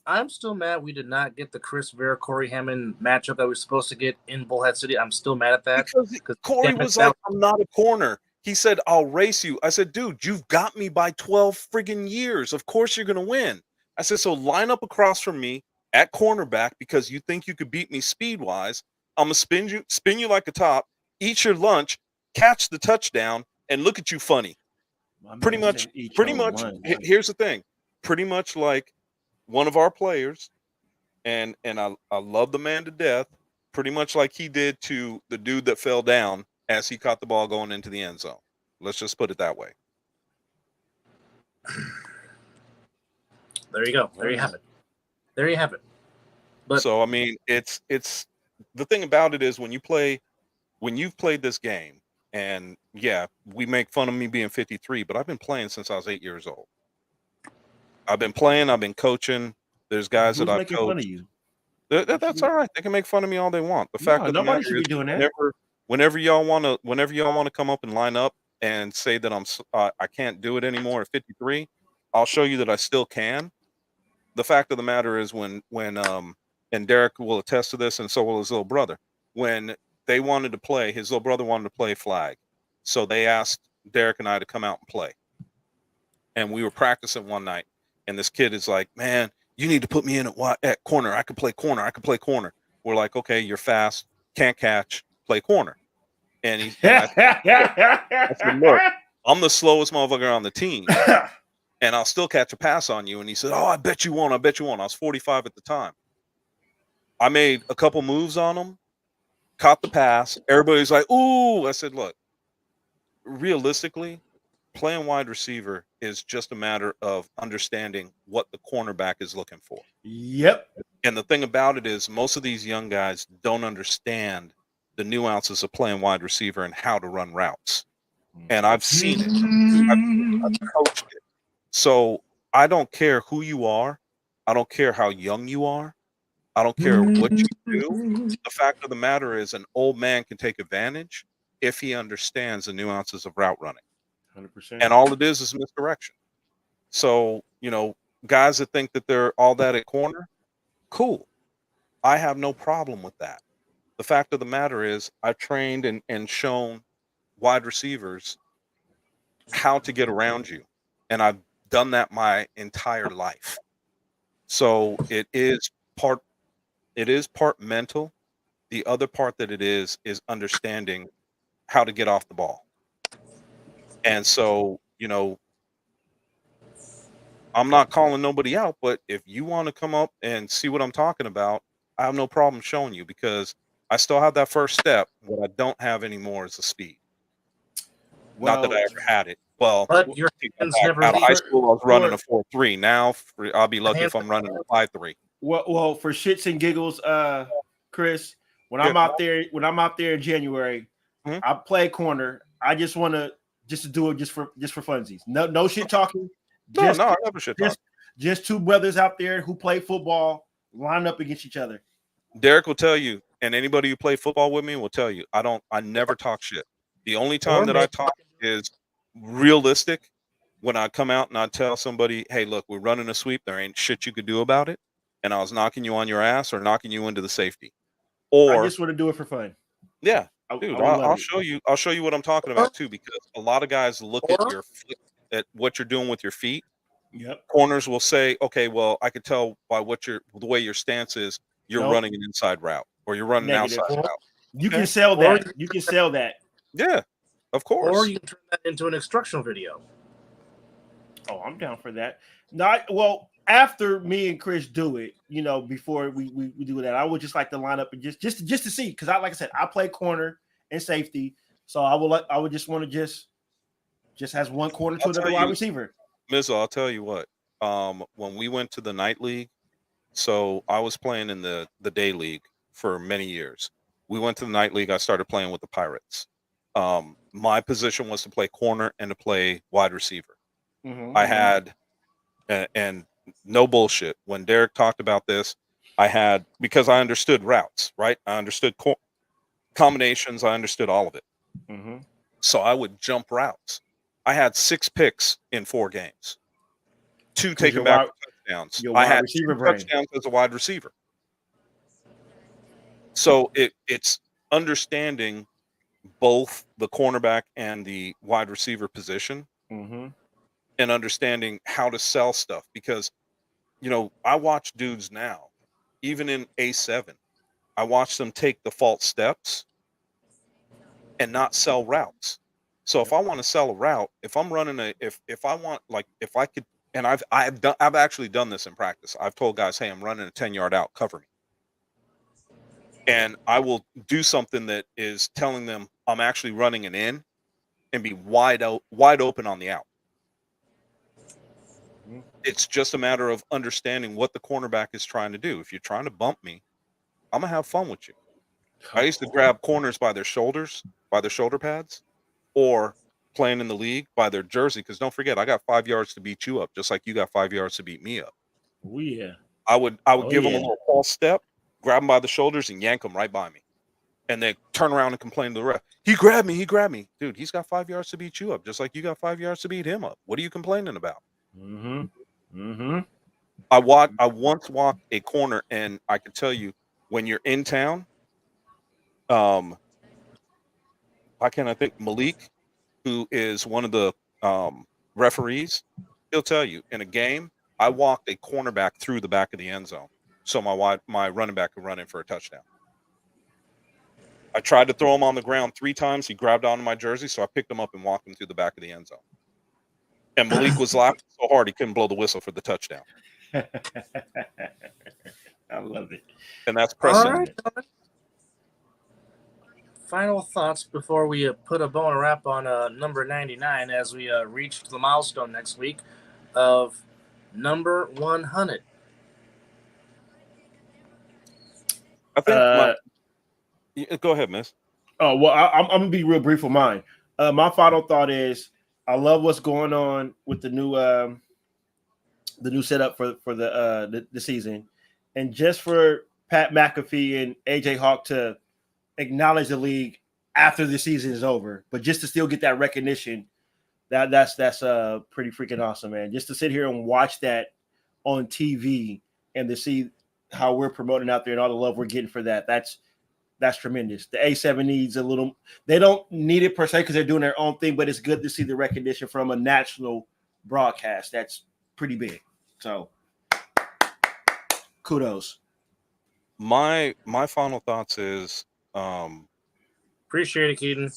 I'm still mad we did not get the Chris Vera Corey Hammond matchup that we were supposed to get in Bullhead City. I'm still mad at that. Because Corey damn it, was like, Sal- I'm not a corner. He said, I'll race you. I said, dude, you've got me by 12 friggin' years. Of course you're going to win. I said, so line up across from me at cornerback because you think you could beat me speed-wise. I'm going to spin you like a top, eat your lunch, catch the touchdown, and look at you funny. Pretty much, here's the thing. Pretty much like one of our players, and I love the man to death, pretty much like he did to the dude that fell down as he caught the ball going into the end zone. Let's just put it that way. There you go. There you have it. There you have it. But So I mean, it's the thing about it is when you've played this game, and yeah, we make fun of me being 53, but I've been playing since I was 8 years old. I've been playing, I've been coaching. There's guys Who's that I've making fun of coached. you? That's all right. They can make fun of me all they want. The fact No, of the nobody matter should be is doing that. whenever y'all want to come up and line up and say that I can't do it anymore at 53, I'll show you that I still can. The fact of the matter is when and Derek will attest to this, and so will his little brother. When they wanted to play, his little brother wanted to play flag, so they asked Derek and I to come out and play. And we were practicing one night, and this kid is like, "Man, you need to put me in at corner. I can play corner. I can play corner." We're like, "Okay, you're fast, can't catch, play corner." And I said, "Look, I'm the slowest motherfucker on the team, and I'll still catch a pass on you." And he said, "Oh, I bet you won't. I bet you won't." I was 45 at the time. I made a couple moves on him, caught the pass. Everybody's like, "Ooh!" I said, "Look, realistically, playing wide receiver is just a matter of understanding what the cornerback is looking for." Yep. And the thing about it is, most of these young guys don't understand the nuances of playing wide receiver and how to run routes. And I've seen it. I've coached it. So I don't care who you are. I don't care how young you are. I don't care what you do. The fact of the matter is, an old man can take advantage if he understands the nuances of route running. 100%. And all it is misdirection. So, guys that think that they're all that at corner, cool. I have no problem with that. The fact of the matter is, I've trained and shown wide receivers how to get around you. And I've done that my entire life. So it is part mental. The other part that it is understanding how to get off the ball. And so, I'm not calling nobody out, but if you want to come up and see what I'm talking about, I have no problem showing you, because I still have that first step. What I don't have anymore is the speed. Not that I ever had it. Well, But your hands never out of high leave. school, I was running a 4.3. Now, I'll be lucky if I'm running a 5.3. Well, for shits and giggles, Chris, when Yeah. I'm out there in January, Mhm. I play corner. I just want to do it just for funsies. No shit talking. No, I never should talk. Just two brothers out there who play football line up against each other. Derek will tell you, and anybody who played football with me will tell you, I never talk shit. The only time that I talk is realistic, when I come out and I tell somebody, "Hey, look, we're running a sweep. There ain't shit you could do about it. And I was knocking you on your ass or knocking you into the safety." Or I just want to do it for fun. yeah, I dude, would love I'll it. show you. I'll show you what I'm talking about too, because a lot of guys look at your foot, at what you're doing with your feet. Yep. Corners will say, "Okay, well, I could tell by the way your stance is, you're Nope. running an inside route or you're running an Negative. outside route." You Okay. can sell that. You can sell that. Yeah, of course. Or you can turn that into an instructional video. Oh, I'm down for that. Well, after me and Chris do it, before we do that, I would just like to line up and just to see, because like I said, I play corner and safety, so I would just want to just has one corner to another wide receiver. Mizzle, I'll tell you what. When we went to the night league, so I was playing in the day league for many years. We went to the night league. I started playing with the Pirates. My position was to play corner and to play wide receiver. Mhm. I had, and no bullshit, when Derek talked about this, because I understood routes, right? I understood combinations. I understood all of it. Mhm. So I would jump routes. I had 6 picks in 4 games, 2 taken back for touchdowns. your I wide had receiver 2 brain. touchdowns as a wide receiver. So it's understanding both the cornerback and the wide receiver position, Mm-hmm. and understanding how to sell stuff, because I watch dudes now, even in A7, I watch them take the false steps and not sell routes. So if I want to sell a route, if I'm running if I want, like, if I could, and I've actually done this in practice. I've told guys, "Hey, I'm running a 10-yard out, cover me." And I will do something that is telling them I'm actually running an in and be wide open on the out. It's just a matter of understanding what the cornerback is trying to do. If you're trying to bump me, I'm gonna have fun with you. I used to grab corners by their shoulders, by their shoulder pads, or playing in the league by their jersey. Because don't forget, I got 5 yards to beat you up, just like you got 5 yards to beat me up. Oh yeah. I would Oh, give them yeah. a little false step, grab them by the shoulders, and yank them right by me. and they turn around and complain to the ref. He grabbed me. He grabbed me. Dude, he's got 5 yards to beat you up, just like you got 5 yards to beat him up. What are you complaining about? Mm-hmm. Mm-hmm. I once walked a corner, and I can tell you, when you're in town, why can't I think? Malik, who is one of the referees, he'll tell you, in a game, I walked a cornerback through the back of the end zone so my running back could run in for a touchdown. I tried to throw him on the ground 3 times. He grabbed onto my jersey, so I picked him up and walked him through the back of the end zone. And Malik was laughing so hard he couldn't blow the whistle for the touchdown. I love it. And that's All precedent. right. Final thoughts before we put a bow and a wrap on number 99 as we reach the milestone next week of number 100. I think go ahead, miss. Oh, well, I'm going to be real brief with mine. My final thought is I love what's going on with the new setup for the season. And just for Pat McAfee and AJ Hawk to acknowledge the league after the season is over, but just to still get that recognition, that's pretty freaking awesome, man. Just to sit here and watch that on TV and to see how we're promoting out there and all the love we're getting for that, that's tremendous. The A7 needs a little, they don't need it per se because they're doing their own thing, but it's good to see the recognition from a national broadcast. That's pretty big. So kudos. My final thoughts is Appreciate it, Keaton.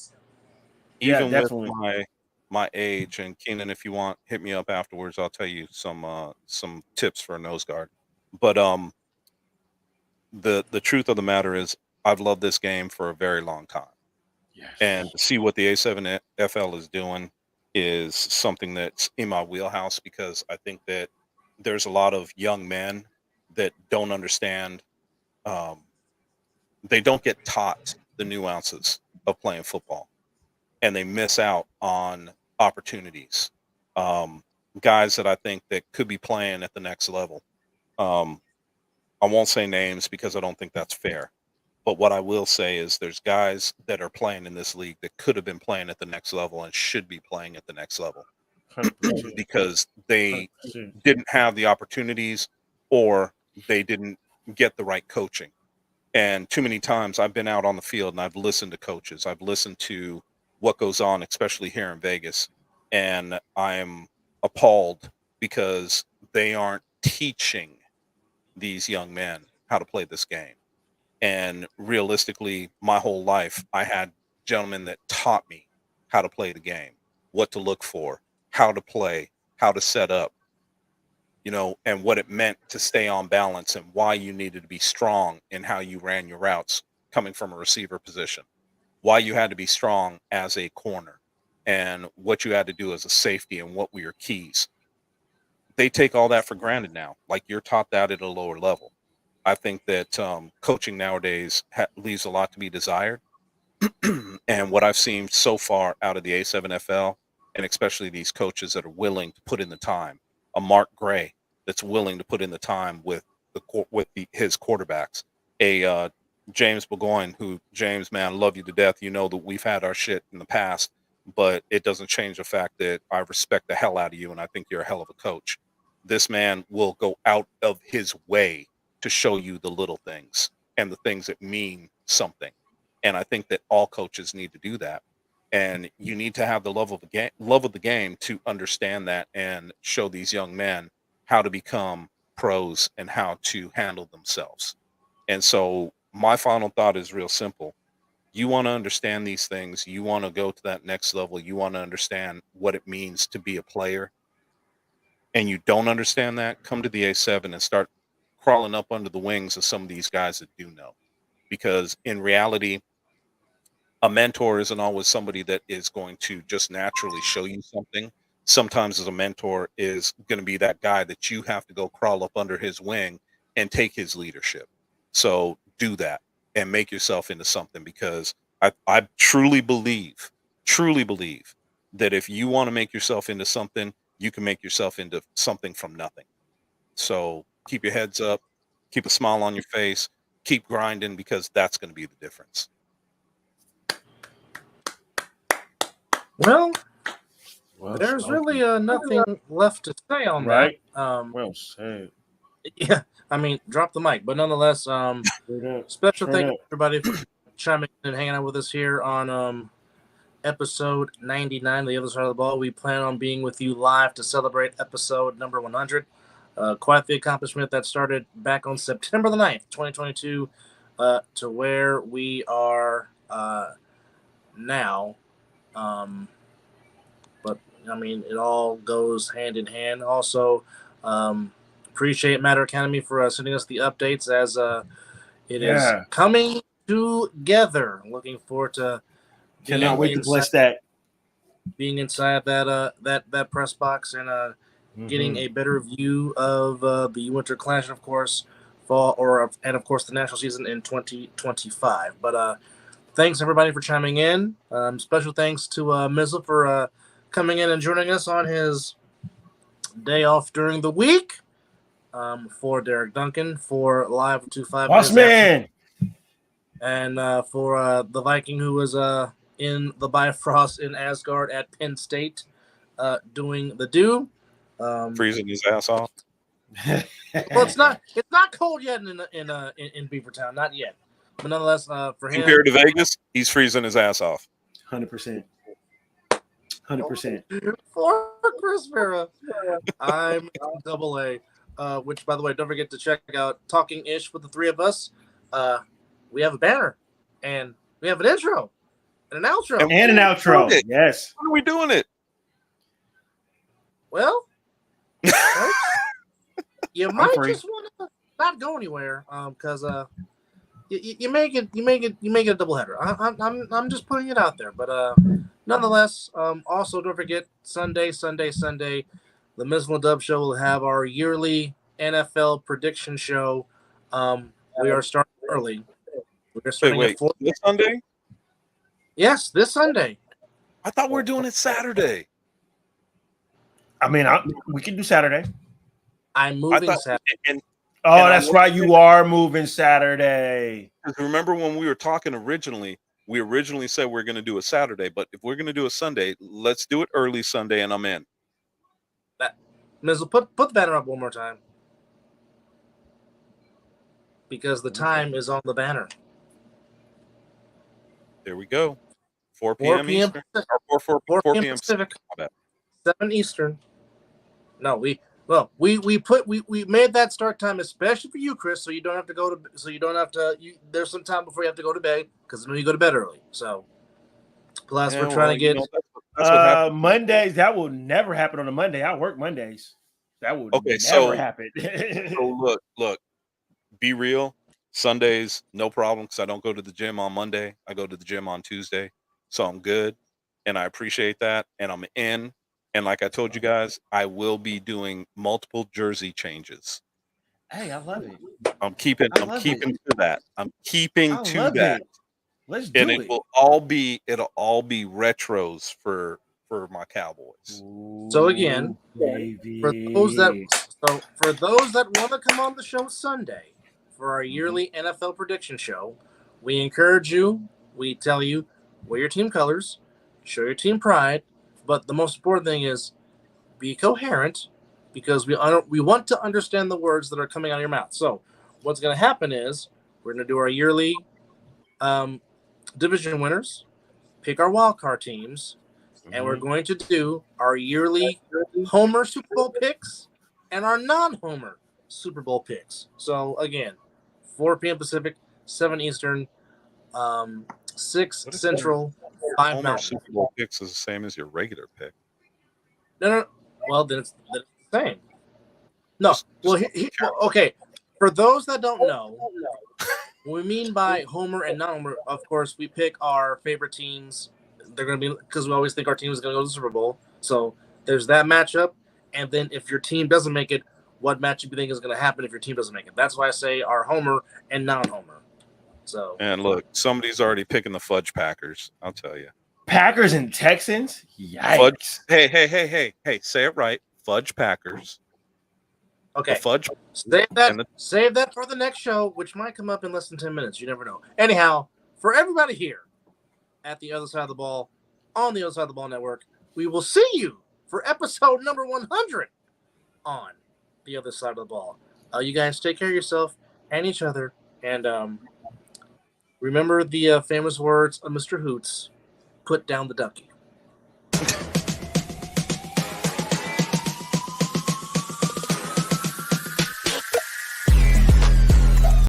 Yeah, even definitely. with my age, and Keenan, if you want, hit me up afterwards. I'll tell you some tips for a nose guard. But the truth of the matter is I've loved this game for a very long time. Yes. And to see what the A7FL is doing is something that's in my wheelhouse, because I think that there's a lot of young men that don't understand. They don't get taught the nuances of playing football, and they miss out on opportunities. Guys that I think that could be playing at the next level. I won't say names because I don't think that's fair. But what I will say is there's guys that are playing in this league that could have been playing at the next level and should be playing at the next level 100%. because they 100%. didn't have the opportunities or they didn't get the right coaching. And too many times I've been out on the field and I've listened to coaches. I've listened to what goes on, especially here in Vegas. And I'm appalled because they aren't teaching these young men how to play this game. And realistically, my whole life, I had gentlemen that taught me how to play the game, what to look for, how to play, how to set up, and what it meant to stay on balance and why you needed to be strong in how you ran your routes coming from a receiver position, why you had to be strong as a corner, and what you had to do as a safety and what were your keys. They take all that for granted now. Like, you're taught that at a lower level. I think that coaching nowadays leaves a lot to be desired. And what I've seen so far out of the A7FL, and especially these coaches that are willing to put in the time, a Mark Gray that's willing to put in the time with his quarterbacks, a James Burgoyne, who, James, man, I love you to death. You know that we've had our shit in the past, but it doesn't change the fact that I respect the hell out of you, and I think you're a hell of a coach. This man will go out of his way to show you the little things and the things that mean something. And I think that all coaches need to do that. And you need to have the love of the game to understand that and show these young men how to become pros and how to handle themselves. And so my final thought is real simple. You want to understand these things. You want to go to that next level. You want to understand what it means to be a player. And you don't understand that, come to the A7 and start crawling up under the wings of some of these guys that do know. Because in reality, a mentor isn't always somebody that is going to just naturally show you something. Sometimes as a mentor is going to be that guy that you have to go crawl up under his wing and take his leadership. So do that and make yourself into something, because I truly believe that if you want to make yourself into something, you can make yourself into something from nothing. So keep your heads up, keep a smile on your face, keep grinding, because that's going to be the difference. Well, Well there's spoken. really nothing left to say on Right. that. Well said. Yeah, I mean, drop the mic, but nonetheless, Straight up. special Straight thank up. you everybody for chiming in and hanging out with us here on episode 99 of The Other Side of the Ball. We plan on being with you live to celebrate episode number 100. Quite the accomplishment that started back on September the 9th, 2022, to where we are now. But, I mean, it all goes hand in hand. Also, appreciate Matter Academy for sending us the updates as it is coming together. Looking forward to Cannot wait to bless that. being inside that press box and getting a better view of the Winter Clash and of course fall and of course the national season in 2025. But thanks everybody for chiming in. Special thanks to Mizzle for coming in and joining us on his day off during the week. For Derek Duncan for Live 2-5. Boss man. And for the Viking who was in the Bifrost in Asgard at Penn State doing the do. Freezing his ass off. Well, it's not cold yet in Beavertown, not yet. But nonetheless, for him Compared to Vegas, he's freezing his ass off. 100%. 100%. For Chris Vera, I'm double A. Which, by the way, don't forget to check out Talking Ish with the three of us. We have a banner, and we have an intro, and an outro. And an outro. Yes. When are we doing it? Well, you might just want to not go anywhere, because you make it a doubleheader. I'm just putting it out there, but nonetheless, also don't forget Sunday. The Mizzle Dub Show will have our yearly NFL prediction show. We are starting early. We're starting at 4. This Sunday? Yes, this Sunday. I thought we were doing it Saturday. I mean, we can do Saturday. I'm moving Saturday. And that's right. You are moving Saturday. Remember when we were talking originally, we originally said we're going to do a Saturday, but if we're going to do a Sunday, let's do it early Sunday, and I'm in. Mizzle, put the banner up one more time. Because the time is on the banner. There we go. 4 p.m. Eastern. Or 4 p.m. Pacific. 7 Eastern. No, we made that start time especially for you, Chris, so you don't have to go to there's some time before you have to go to bed because I know you go to bed early. So plus we're trying to get Mondays. That will never happen on a Monday. I work Mondays. That would never happen. So look, be real. Sundays, no problem, because I don't go to the gym on Monday. I go to the gym on Tuesday. So I'm good. And I appreciate that. And I'm in. And like I told you guys, I will be doing multiple jersey changes. Hey, I love it. I'm keeping to that. I'm keeping to that. Let's do it. And it'll all be retros for my Cowboys. So again, for those that want to come on the show Sunday for our yearly NFL prediction show, we encourage you, we tell you, wear your team colors, show your team pride, but the most important thing is be coherent because we want to understand the words that are coming out of your mouth. So what's going to happen is we're going to do our yearly division winners, pick our wild card teams, and we're going to do our yearly Homer Super Bowl picks and our non-Homer Super Bowl picks. So again, 4 p.m. Pacific, 7 Eastern, 6 Central, 5 Homer Mountain. Super Bowl picks is the same as your regular pick. No. Well, then it's the same. No. Well, okay. For those that don't know, what we mean by Homer and non-Homer, of course, we pick our favorite teams. They're going to be because we always think our team is going to go to the Super Bowl. So there's that matchup. And then if your team doesn't make it, what matchup you think is going to happen if your team doesn't make it? That's why I say our Homer and non-Homer. So. And look, somebody's already picking the Fudge Packers. I'll tell you. Packers and Texans? Yikes. Fudge. Hey, say it right. Fudge Packers. Okay. The Fudge. Save that for the next show, which might come up in less than 10 minutes. You never know. Anyhow, for everybody here at the other side of the ball on the Other Side of the Ball Network. We will see you for episode number 100 on the Other Side of the Ball. You guys take care of yourself and each other. And remember the famous words of Mr. Hoots, put down the ducky.